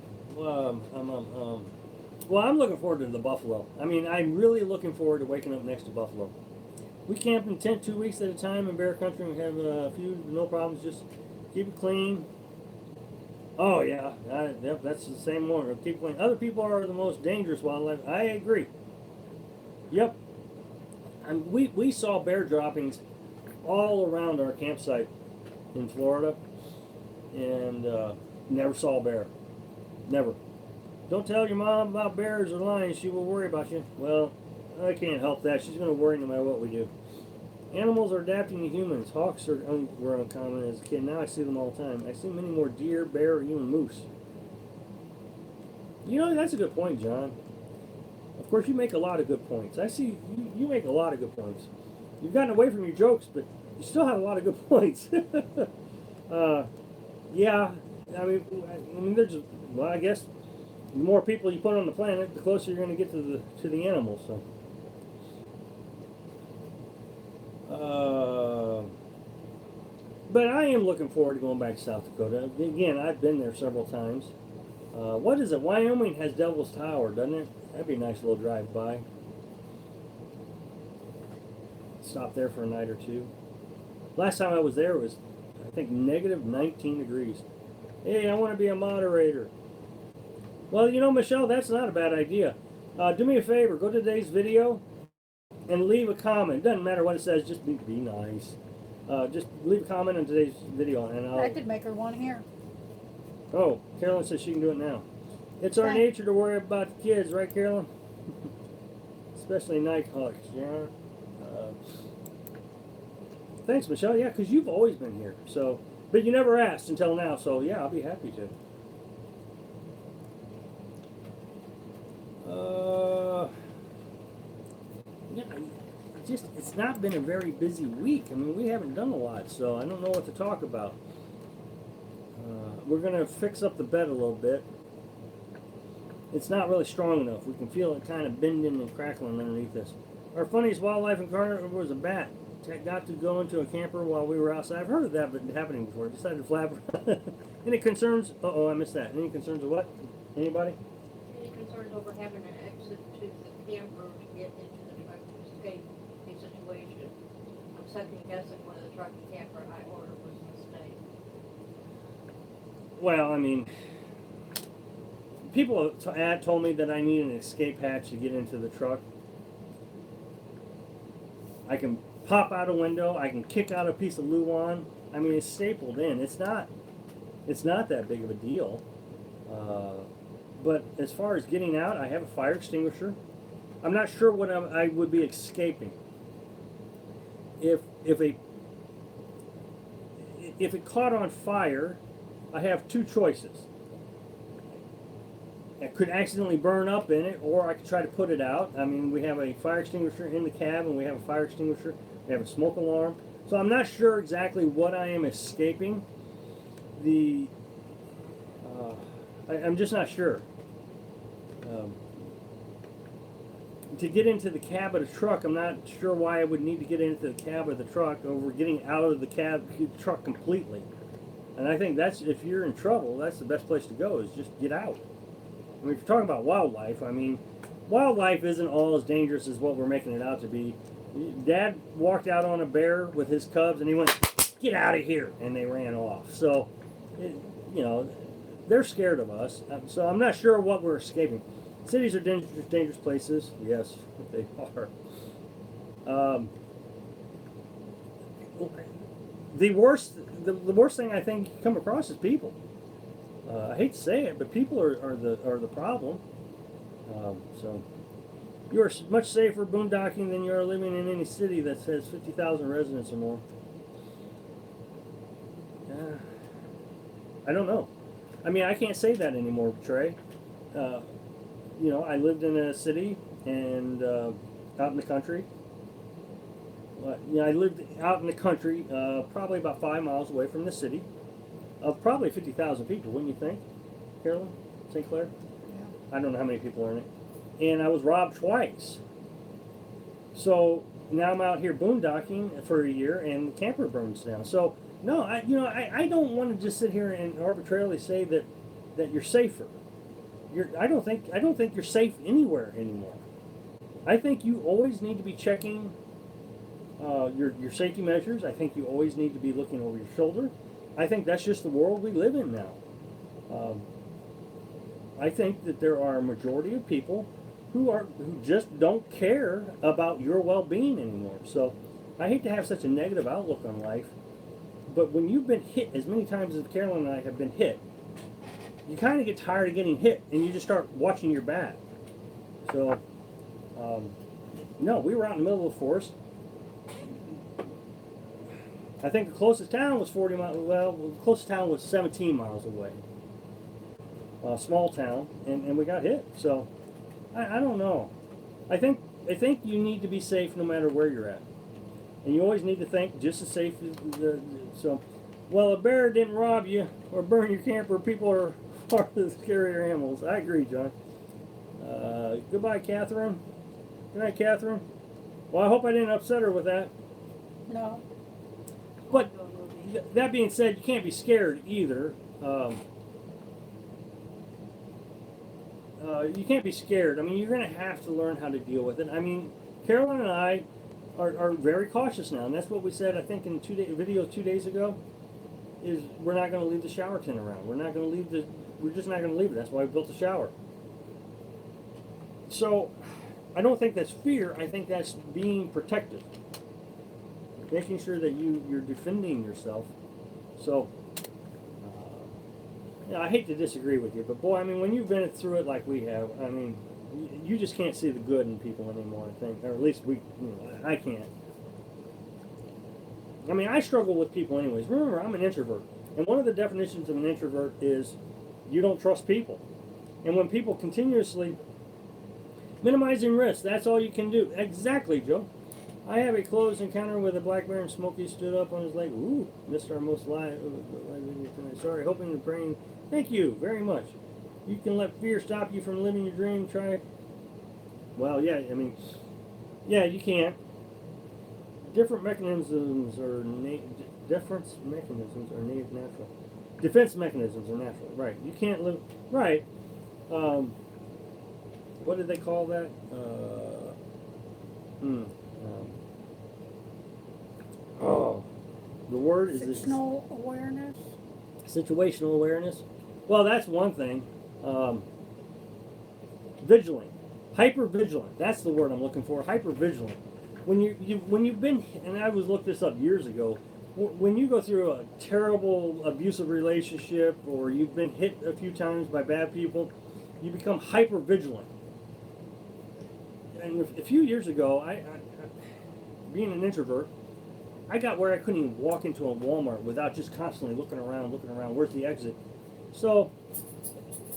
I'm looking forward to the buffalo. I mean, I'm really looking forward to waking up next to buffalo. We camp in tent 2 weeks at a time in bear country. We have a few, no problems. Just keep it clean. Oh yeah, yep, that's the same one. Keep it clean. Other people are the most dangerous wildlife. I agree. Yep. And we saw bear droppings all around our campsite in Florida, and never saw a bear. Never. Don't tell your mom about bears or lions. She will worry about you. Well, I can't help that. She's going to worry no matter what we do. Animals are adapting to humans. Hawks were uncommon as a kid. Now I see them all the time. I see many more deer, bear, or even moose. You know, that's a good point, John. Of course, you make a lot of good points. I see you make a lot of good points. You've gotten away from your jokes, but you still have a lot of good points. Yeah, I mean, there's, well, I guess the more people you put on the planet, the closer you're going to get to the animals. So, but I am looking forward to going back to South Dakota. Again, I've been there several times. What is it? Wyoming has Devil's Tower, doesn't it? That'd be a nice little drive by. Stop there for a night or two. Last time I was there was, I think, negative 19 degrees. Hey, I want to be a moderator. Well, you know, Michelle, that's not a bad idea. Do me a favor, go to today's video and leave a comment. Doesn't matter what it says, just be nice. Just leave a comment on today's video, and I could make her one here. Oh, Carolyn says she can do it now. It's our nature to worry about the kids, right, Carolyn? Especially nighthawks, yeah. Thanks, Michelle. Yeah, because you've always been here. So, but you never asked until now. So, yeah, I'll be happy to. Yeah, it's not been a very busy week. I mean, we haven't done a lot, so I don't know what to talk about. We're going to fix up the bed a little bit. It's not really strong enough. We can feel it kind of bending and crackling underneath us. Our funniest wildlife encounter was a bat. Got to go into a camper while we were outside. I've heard of that, but happening before. Decided to flap. Any concerns? Uh-oh, I missed that. Any concerns of what? Anybody? Any concerns over having an exit to the camper to get into the truck to escape a situation? I'm second guessing whether the truck and camper I ordered was a mistake. Well, I mean, people told me that I need an escape hatch to get into the truck. I can pop out a window. I can kick out a piece of Luan. I mean, it's stapled in. It's not that big of a deal. But as far as getting out, I have a fire extinguisher. I'm not sure what I would be escaping. If it caught on fire, I have two choices. I could accidentally burn up in it, or I could try to put it out. I mean, we have a fire extinguisher in the cab, and we have a fire extinguisher. We have a smoke alarm. So I'm not sure exactly what I am escaping. I'm just not sure. To get into the cab of the truck, I'm not sure why I would need to get into the cab of the truck over getting out of the truck completely. And I think that's, if you're in trouble, that's the best place to go, is just get out. I mean, if you're talking about wildlife, I mean, wildlife isn't all as dangerous as what we're making it out to be. Dad walked out on a bear with his cubs and he went, "Get out of here," and they ran off. So, you know, they're scared of us. So I'm not sure what we're escaping. Cities are dangerous places. Yes, they are. The worst thing I think you come across is people. I hate to say it, but people are the problem. So you are much safer boondocking than you are living in any city that has 50,000 residents or more. I don't know. I mean, I can't say that anymore, Trey. You know, I lived in a city and out in the country. I lived out in the country, probably about 5 miles away from the city, of probably 50,000 people, wouldn't you think, Carolyn? St. Clair? Yeah. I don't know how many people are in it. And I was robbed twice. So now I'm out here boondocking for a year, and the camper burns down. So no, I don't want to just sit here and arbitrarily say that you're safer. I don't think you're safe anywhere anymore. I think you always need to be checking your safety measures. I think you always need to be looking over your shoulder. I think that's just the world we live in now. I think that there are a majority of people who just don't care about your well-being anymore. So I hate to have such a negative outlook on life, but when you've been hit as many times as Carolyn and I have been hit, you kind of get tired of getting hit, and you just start watching your back. So, no, we were out in the middle of the forest. I think the closest town was 40 miles. Well, the closest town was 17 miles away. Small town, and we got hit. So, I don't know. I think you need to be safe no matter where you're at, and you always need to think just as safe as well, a bear didn't rob you or burn your camper. People are the scarier animals. I agree, John. Goodbye, Catherine. Good night, Catherine. Well, I hope I didn't upset her with that. No. But that being said, you can't be scared either. You can't be scared. I mean, you're going to have to learn how to deal with it. I mean, Carolyn and I are very cautious now, and that's what we said, I think, in video 2 days ago, is we're not going to leave the shower tin around. We're just not going to leave it. That's why we built the shower. So, I don't think that's fear. I think that's being protective. Making sure that you're defending yourself. So, I hate to disagree with you, but boy, I mean, when you've been through it like we have, I mean, you just can't see the good in people anymore, I think. Or at least I can't. I mean, I struggle with people anyways. Remember, I'm an introvert. And one of the definitions of an introvert is you don't trust people. And when people continuously minimizing risk, that's all you can do. Exactly, Joe. I have a close encounter with a black bear, and Smokey stood up on his leg. Ooh, missed our most live video tonight. Sorry, hoping and praying. Thank you very much. You can let fear stop you from living your dream. Try. Well, yeah, I mean, yeah, you can't. Different mechanisms are natural. Defense mechanisms are natural. Right. You can't live. Right. What did they call that? The word is Situational awareness. Situational awareness. Well, that's one thing. Vigilant, hyper vigilant. That's the word I'm looking for. Hyper vigilant. When you've been, and I looked this up years ago. When you go through a terrible abusive relationship, or you've been hit a few times by bad people, you become hyper vigilant. And a few years ago, I being an introvert, I got where I couldn't even walk into a Walmart without just constantly looking around, where's the exit? So,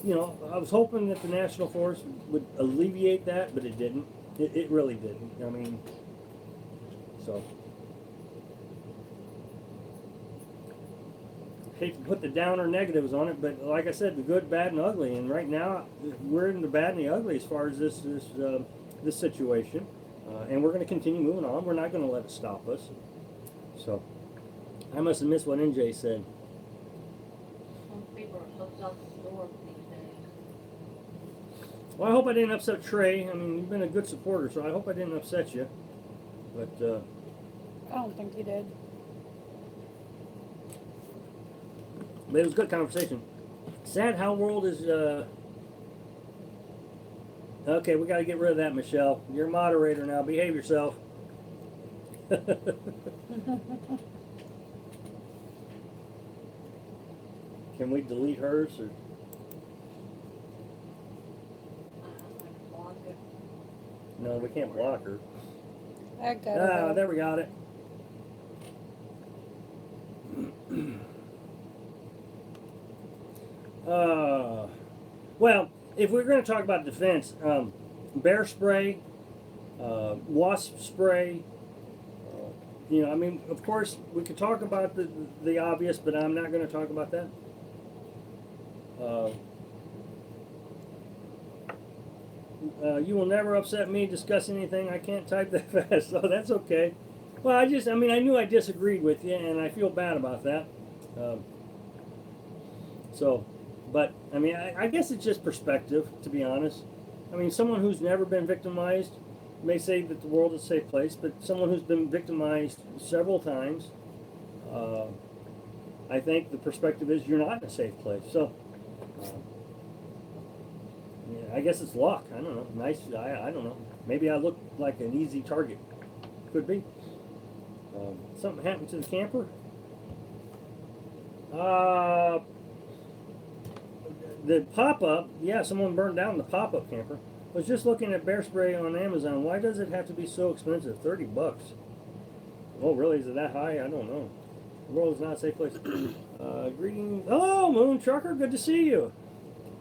I was hoping that the National Forest would alleviate that, but it didn't. It really didn't. I mean, so. hate to put the downer negatives on it, but like I said, the good, bad, and ugly. And right now, we're in the bad and the ugly as far as this situation, and we're going to continue moving on. We're not going to let it stop us. So, I must have missed what NJ said. Some people are so self-absorbed these days. Well, I hope I didn't upset Trey. I mean, you've been a good supporter, so I hope I didn't upset you. But I don't think you did. But it was a good conversation. Sad how world is. Okay, we got to get rid of that, Michelle. You're a moderator now. Behave yourself. Can we delete hers? Or? Like block it. No, we can't block her. I got Ah, it. there we got it. Well, if we're going to talk about defense, bear spray, wasp spray, you know, I mean, of course, we could talk about the obvious, but I'm not going to talk about that. You will never upset me discussing anything. I can't type that fast, so that's okay. Well, I knew I disagreed with you, and I feel bad about that. But, I mean, I guess it's just perspective, to be honest. I mean, someone who's never been victimized may say that the world is a safe place, but someone who's been victimized several times, I think the perspective is you're not in a safe place. So, yeah, I guess it's luck. I don't know. Nice. I don't know. Maybe I look like an easy target. Could be. Something happened to the camper. The pop-up, yeah, someone burned down the pop-up camper. I was just looking at bear spray on Amazon. Why does it have to be so expensive? $30. Oh, really? Is it that high? I don't know. The world is not a safe place. Greetings. Oh, Moon Trucker, good to see you.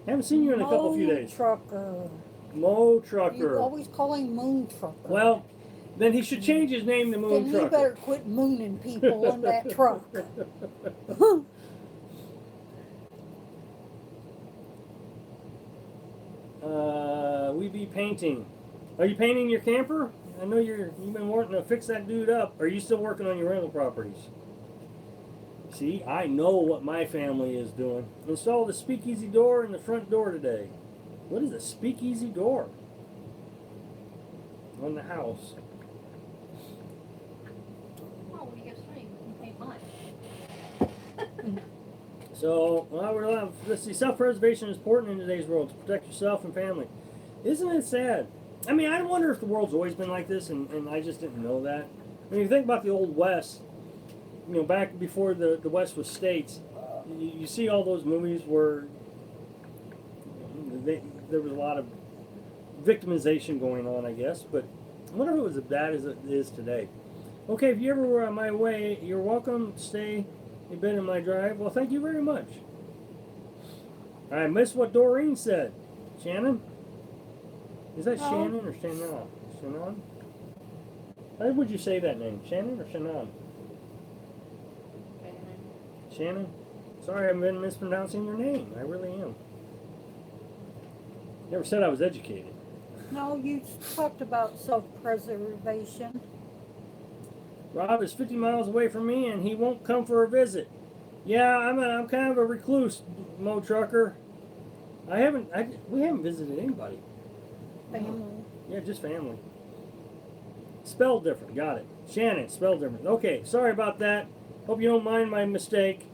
Haven't seen you in a couple few days. Trucker. Mo You Trucker. always call him Moon Trucker. Well, then he should change his name to Moon then you Trucker. better quit mooning people in that truck. We be painting. Are you painting your camper? I know you've been wanting to fix that dude up. Are you still working on your rental properties? See, I know what my family is doing. Installed a speakeasy door in the front door today. What is a speakeasy door? On the house. Oh, what do you guys think? You paint mine. So, well, let's see. Self-preservation is important in today's world to protect yourself and family. Isn't it sad? I mean, I wonder if the world's always been like this, and I just didn't know that. I mean, you think about the old West, you know, back before the West was states, you see all those movies where there was a lot of victimization going on, I guess, but I wonder if it was as bad as it is today. Okay, if you ever were on my way, you're welcome to stay a bit in my drive. Well, thank you very much. I missed what Doreen said. Shannon? Is that Shannon or Shannon? Shannon? How would you say that name? Shannon or Shannon? Shannon? Sorry, I've been mispronouncing your name. I really am. Never said I was educated. No, you talked about self-preservation. Rob is 50 miles away from me, and he won't come for a visit. Yeah, I'm kind of a recluse, Mo Trucker. We haven't visited anybody. Family. Yeah, just family. Spelled different. Got it. Shannon, spelled different. Okay, sorry about that. Hope you don't mind my mistake.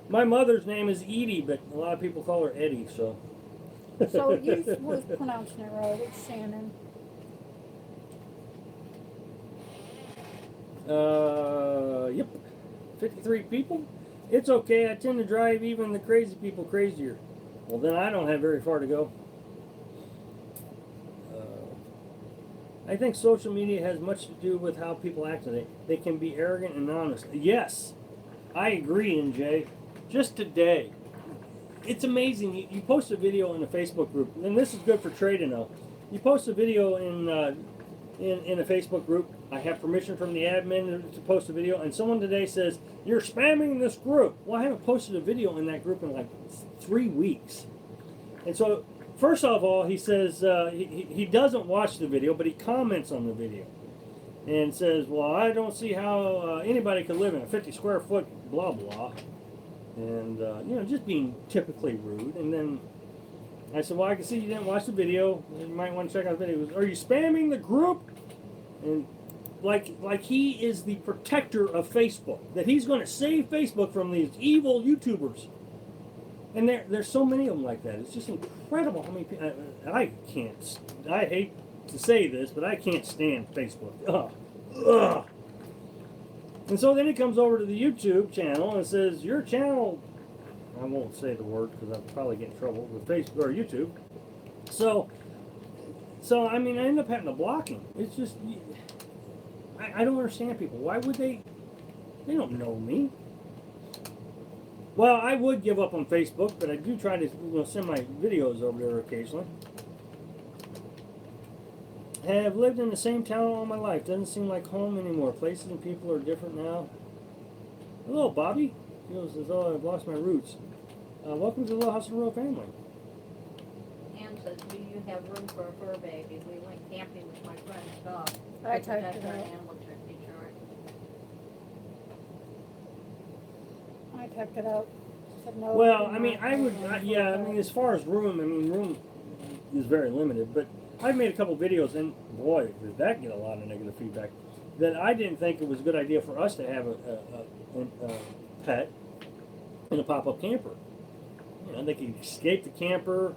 My mother's name is Edie, but a lot of people call her Eddie, so. So you was pronouncing it right. It's Shannon. Yep. 53 people? It's okay. I tend to drive even the crazy people crazier. Well, then I don't have very far to go. I think social media has much to do with how people act today. They can be arrogant and honest. Yes, I agree, NJ. Just today, it's amazing. You post a video in a Facebook group, and this is good for Trey to know. You post a video in in a Facebook group. I have permission from the admin to post a video, and someone today says, "You're spamming this group." Well, I haven't posted a video in that group in like 3 weeks. And so, first of all, he says he doesn't watch the video, but he comments on the video and says, "Well, I don't see how anybody could live in a 50 square foot blah blah," and just being typically rude. And then I said, "Well, I can see you didn't watch the video. You might want to check out the video." He goes, "Are you spamming the group?" And like he is the protector of Facebook, that he's going to save Facebook from these evil YouTubers. And there's so many of them like that. It's just incredible how many people. I hate to say this, but I can't stand Facebook. Ugh. Ugh. And so then he comes over to the YouTube channel and says, "Your channel," I won't say the word because I'll probably get in trouble with Facebook or YouTube. So I mean, I end up having to block him. It's just, I don't understand people. Why would they? They don't know me. Well, I would give up on Facebook, but I do try to send my videos over there occasionally. Have lived in the same town all my life. Doesn't seem like home anymore. Places and people are different now. Hello, Bobby. Feels as though I've lost my roots. Welcome to the Little House on the Road family. Ann says, "Do you have room for a fur baby? We went camping with my friend's dog. I That's typed our it out. animal insurance." I typed it out. Said no. Well, I mean, as far as room, room is very limited, but I've made a couple videos, and boy, did that get a lot of negative feedback, that I didn't think it was a good idea for us to have a pet in a pop-up camper. They could escape the camper.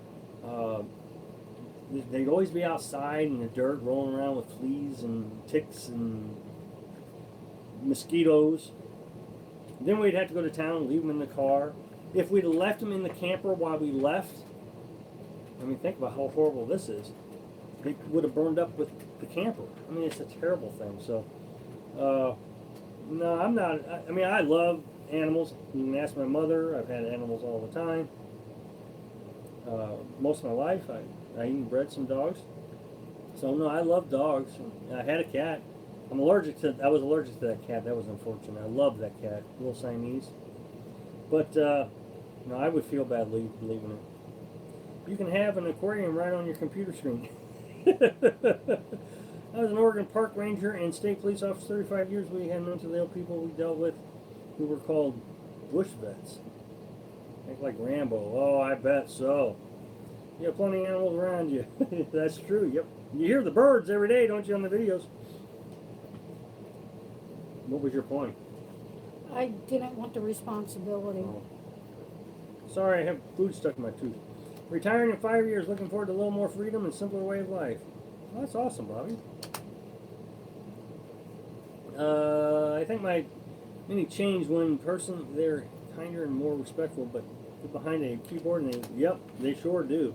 They'd always be outside in the dirt, rolling around with fleas and ticks and mosquitoes. Then we'd have to go to town and leave them in the car. If we'd have left them in the camper while we left, think about how horrible this is. They would have burned up with the camper. It's a terrible thing. So, no, I'm not. I love animals. You can ask my mother. I've had animals all the time. Most of my life, I even bred some dogs. So no, I love dogs. I had a cat. I was allergic to that cat. That was unfortunate. I love that cat, little Siamese. But no, I would feel bad leaving it. You can have an aquarium right on your computer screen. I was an Oregon park ranger and state police officer 35 years. We had mentally ill people we dealt with who were called bush vets. Think like Rambo. Oh, I bet so. You have plenty of animals around you. That's true. Yep. You hear the birds every day, don't you, on the videos? What was your point? I didn't want the responsibility. Oh. Sorry, I have food stuck in my tooth. Retiring in 5 years, looking forward to a little more freedom and simpler way of life. Well, that's awesome, Bobby. I think my many changed when person they're kinder and more respectful, but behind a keyboard and yep, they sure do.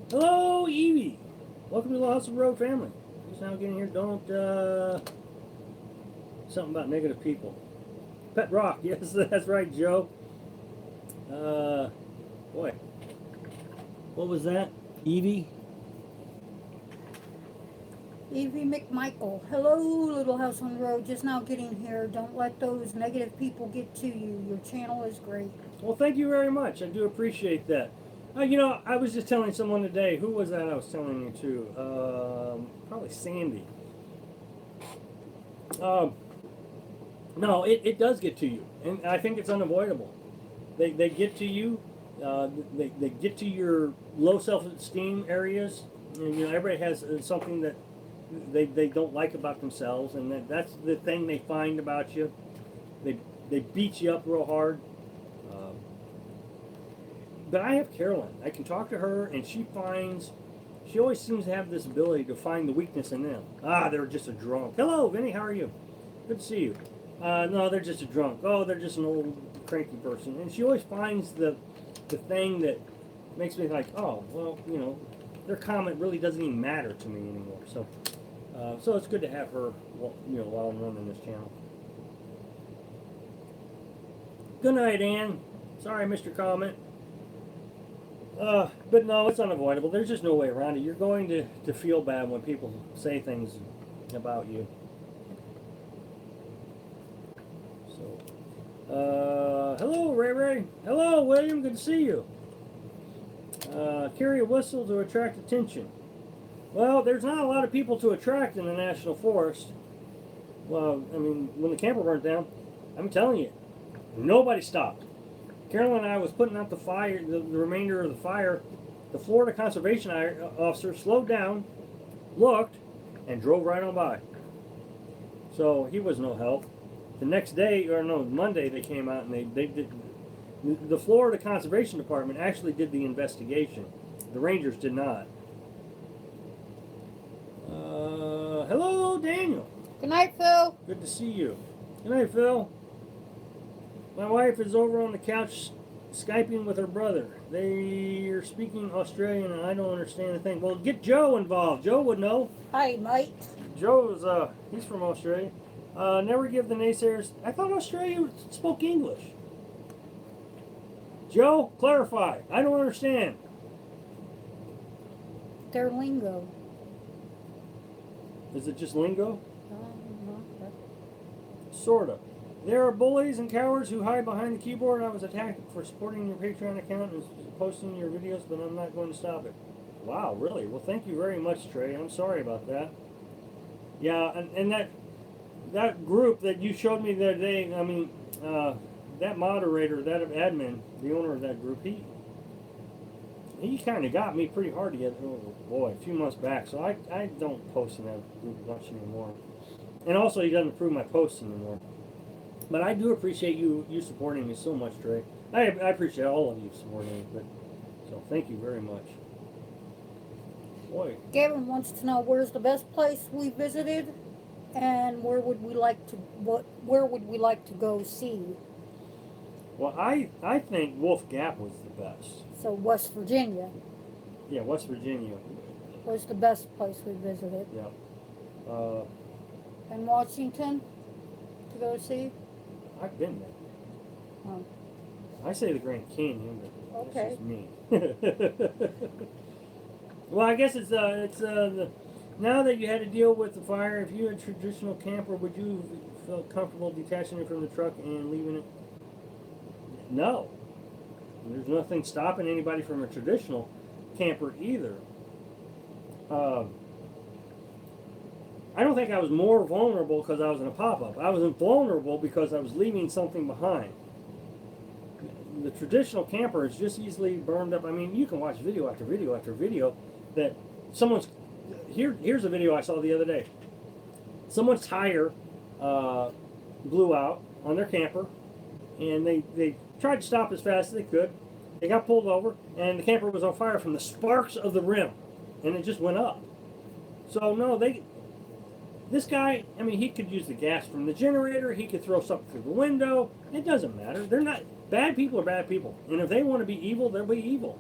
Hello, Evie. Welcome to the House of Road family. Just now getting here. Don't something about negative people. Pet Rock, yes, that's right, Joe. Boy, what was that? Evie? Evie McMichael. Hello, Little House on the Road. Just now getting here. Don't let those negative people get to you. Your channel is great. Well, thank you very much. I do appreciate that. I was just telling someone today. Who was that I was telling you to? Probably Sandy. No, it does get to you. And I think it's unavoidable. They get to you. They get to your low self-esteem areas. And, everybody has something that they don't like about themselves, and that's the thing they find about you. They beat you up real hard. But I have Caroline. I can talk to her, and she always seems to have this ability to find the weakness in them. They're just a drunk. Hello, Vinny, how are you? Good to see you. No, they're just a drunk. Oh, they're just an old cranky person. And she always finds the thing that makes me like, oh, well, their comment really doesn't even matter to me anymore. So it's good to have her, while I'm running this channel. Good night, Ann. Sorry I missed your comment. But no, it's unavoidable. There's just no way around it. You're going to feel bad when people say things about you. So, hello, Ray Ray. Hello, William. Good to see you. Carry a whistle to attract attention. Well, there's not a lot of people to attract in the National Forest. Well, I mean, when the camper burnt down, I'm telling you, nobody stopped. Carolyn and I was putting out the fire, the remainder of the fire. The Florida Conservation Officer slowed down, looked, and drove right on by. So he was no help. The next day, or no, Monday, they came out and they did. The Florida Conservation Department actually did the investigation. The Rangers did not. Hello, Daniel. Good night, Phil. Good to see you. Good night, Phil. My wife is over on the couch Skyping with her brother. They are speaking Australian and I don't understand a thing. Well, get Joe involved. Joe would know. Hi, mate. Joe's, he's from Australia. Never give the naysayers. I thought Australia spoke English. Joe, clarify. I don't understand. Their lingo. Is it just lingo? No. Sorta. There are bullies and cowards who hide behind the keyboard. I was attacked for supporting your Patreon account and posting your videos, but I'm not going to stop it. Wow, really? Well, thank you very much, Trey. I'm sorry about that. Yeah, and that group that you showed me the other day, I mean, that moderator, that admin, the owner of that group, he kind of got me pretty hard to get, oh boy, a few months back. So I don't post in that group much anymore. And also, he doesn't approve my posts anymore. But I do appreciate you supporting me so much, Trey. I appreciate all of you supporting me. But so thank you very much. Boy, Gavin wants to know where's the best place we visited, and where would we like to go see? well, I think Wolf Gap was the best. So West Virginia Yeah, West Virginia. was the best place we visited. Yeah. And Washington to go see. I've been there. Oh. I say the Grand Canyon, but Okay. that's just me. Well, I guess it's now that you had to deal with the fire. If you had a traditional camper, would you feel comfortable detaching it from the truck and leaving it? No. There's nothing stopping anybody from a traditional camper either. I don't think I was more vulnerable because I was in a pop-up. I was vulnerable because I was leaving something behind. The traditional camper is just easily burned up. I mean, you can watch video after video after video that someone's... Here's a video I saw the other day. Someone's tire blew out on their camper, and they tried to stop as fast as they could. They got pulled over, and the camper was on fire from the sparks of the rim, and it just went up. So, no, this guy, I mean, he could use the gas from the generator. He could throw something through the window. It doesn't matter. They're not... Bad people are bad people. And if they want to be evil, they'll be evil.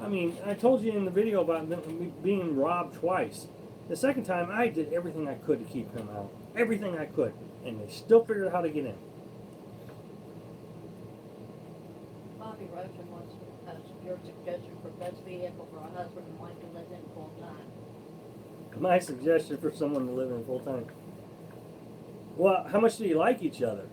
I mean, I told you in the video about them being robbed twice. The second time, I did everything I could to keep him out. Everything I could. And they still figured out how to get in. Bobby Russian wants your suggestion for best vehicle for a husband and wife to live in full time. My suggestion for someone to live in full time. Well, how much do you like each other?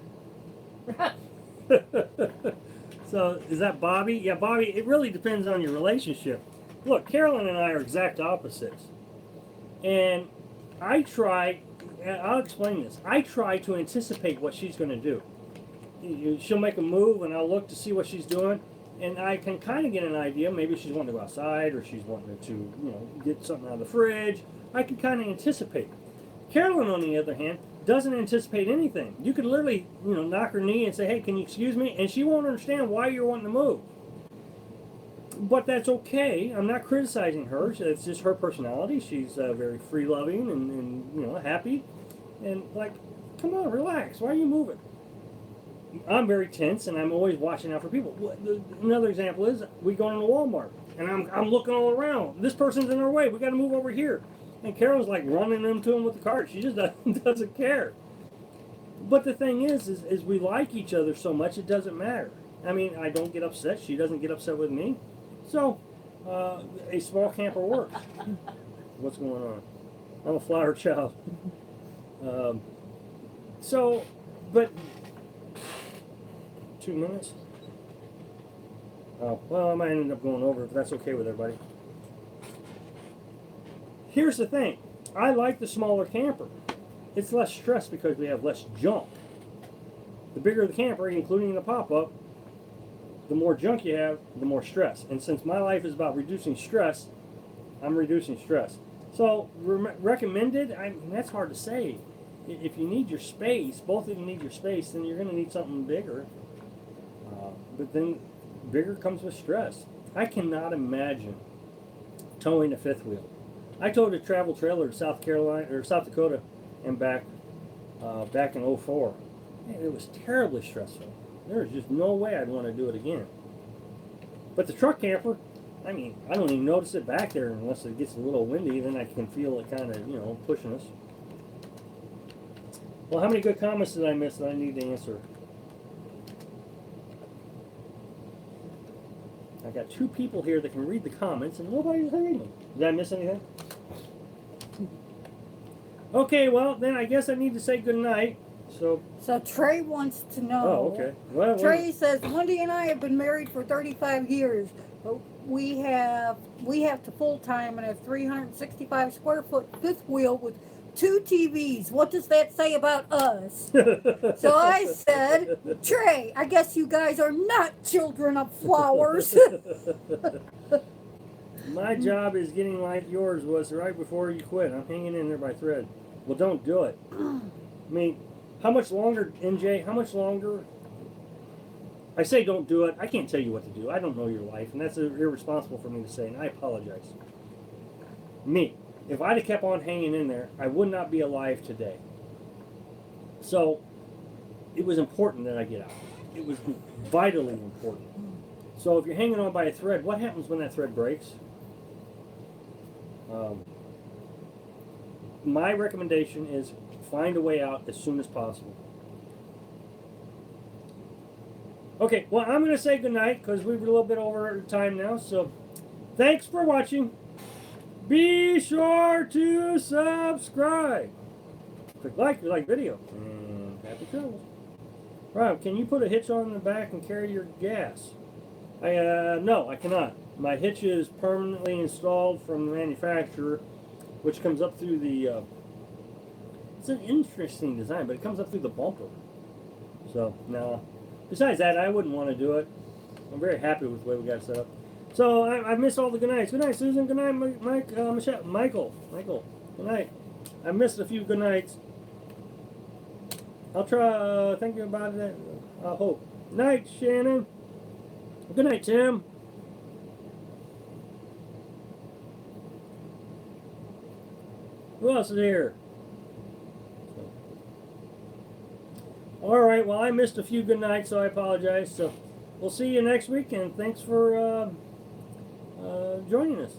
So, is that Bobby? Yeah, Bobby, it really depends on your relationship. Look, Carolyn and I are exact opposites. And I'll explain this. I try to anticipate what she's going to do. She'll make a move, and I'll look to see what she's doing, and I can kind of get an idea. Maybe she's wanting to go outside, or she's wanting to, get something out of the fridge. I can kind of anticipate. Carolyn, on the other hand, doesn't anticipate anything. You could literally, knock her knee and say, hey, can you excuse me? And she won't understand why you're wanting to move. But that's okay. I'm not criticizing her. It's just her personality. She's very free-loving and happy. And, come on, relax. Why are you moving? I'm very tense, and I'm always watching out for people. Another example is we go into Walmart, and I'm looking all around. This person's in our way. We got to move over here. And Carol's running into him with the cart. She just doesn't care. But the thing is we like each other so much, it doesn't matter. I mean, I don't get upset. She doesn't get upset with me. So, a small camper works. What's going on? I'm a flower child. So, but 2 minutes. Oh, well, I might end up going over if that's okay with everybody. Here's the thing. I like the smaller camper. It's less stress because we have less junk. The bigger the camper, including the pop-up, the more junk you have, the more stress. And since my life is about reducing stress, I'm reducing stress. So, recommended, I mean, that's hard to say. If you need your space, both of you need your space, then you're going to need something bigger. But then bigger comes with stress. I cannot imagine towing a fifth wheel. I towed a travel trailer to South Carolina or South Dakota and back in 04. Man, it was terribly stressful. There's just no way I'd want to do it again. But the truck camper, I mean, I don't even notice it back there unless it gets a little windy. Then I can feel it kind of, pushing us. Well, how many good comments did I miss that I need to answer? I got 2 people here that can read the comments, and nobody's reading them. Did I miss anything? Okay, well, then I guess I need to say goodnight. So Trey wants to know. Oh, okay. Well, Trey says, Wendy and I have been married for 35 years, but we have to full time and a 365 square foot fifth wheel with 2 TVs. What does that say about us? So I said, Trey, I guess you guys are not children of flowers. My job is getting like yours was right before you quit. I'm hanging in there by thread. Well, don't do it. I mean, how much longer, NJ? How much longer? I say don't do it. I can't tell you what to do. I don't know your life, and that's irresponsible for me to say, and I apologize. Me, if I'd have kept on hanging in there, I would not be alive today. So, it was important that I get out. It was vitally important. So if you're hanging on by a thread, what happens when that thread breaks? My recommendation is find a way out as soon as possible. Okay, well, I'm going to say goodnight because we're a little bit over time now. So thanks for watching. Be sure to subscribe. Click like if you like video. And happy travels. Rob, can you put a hitch on the back and carry your gas? No, I cannot. My hitch is permanently installed from the manufacturer, which comes up through the, it's an interesting design, but it comes up through the bumper. So, no. Besides that, I wouldn't want to do it. I'm very happy with the way we got it set up. So, I missed all the good nights. Good night, Susan. Good night, Michelle. Michael. Good night. I missed a few good nights. I'll try thinking about it. I hope. Night, Shannon. Good night, Tim. Who else is here? All right. Well, I missed a few good nights, so I apologize. So we'll see you next week, and thanks for joining us.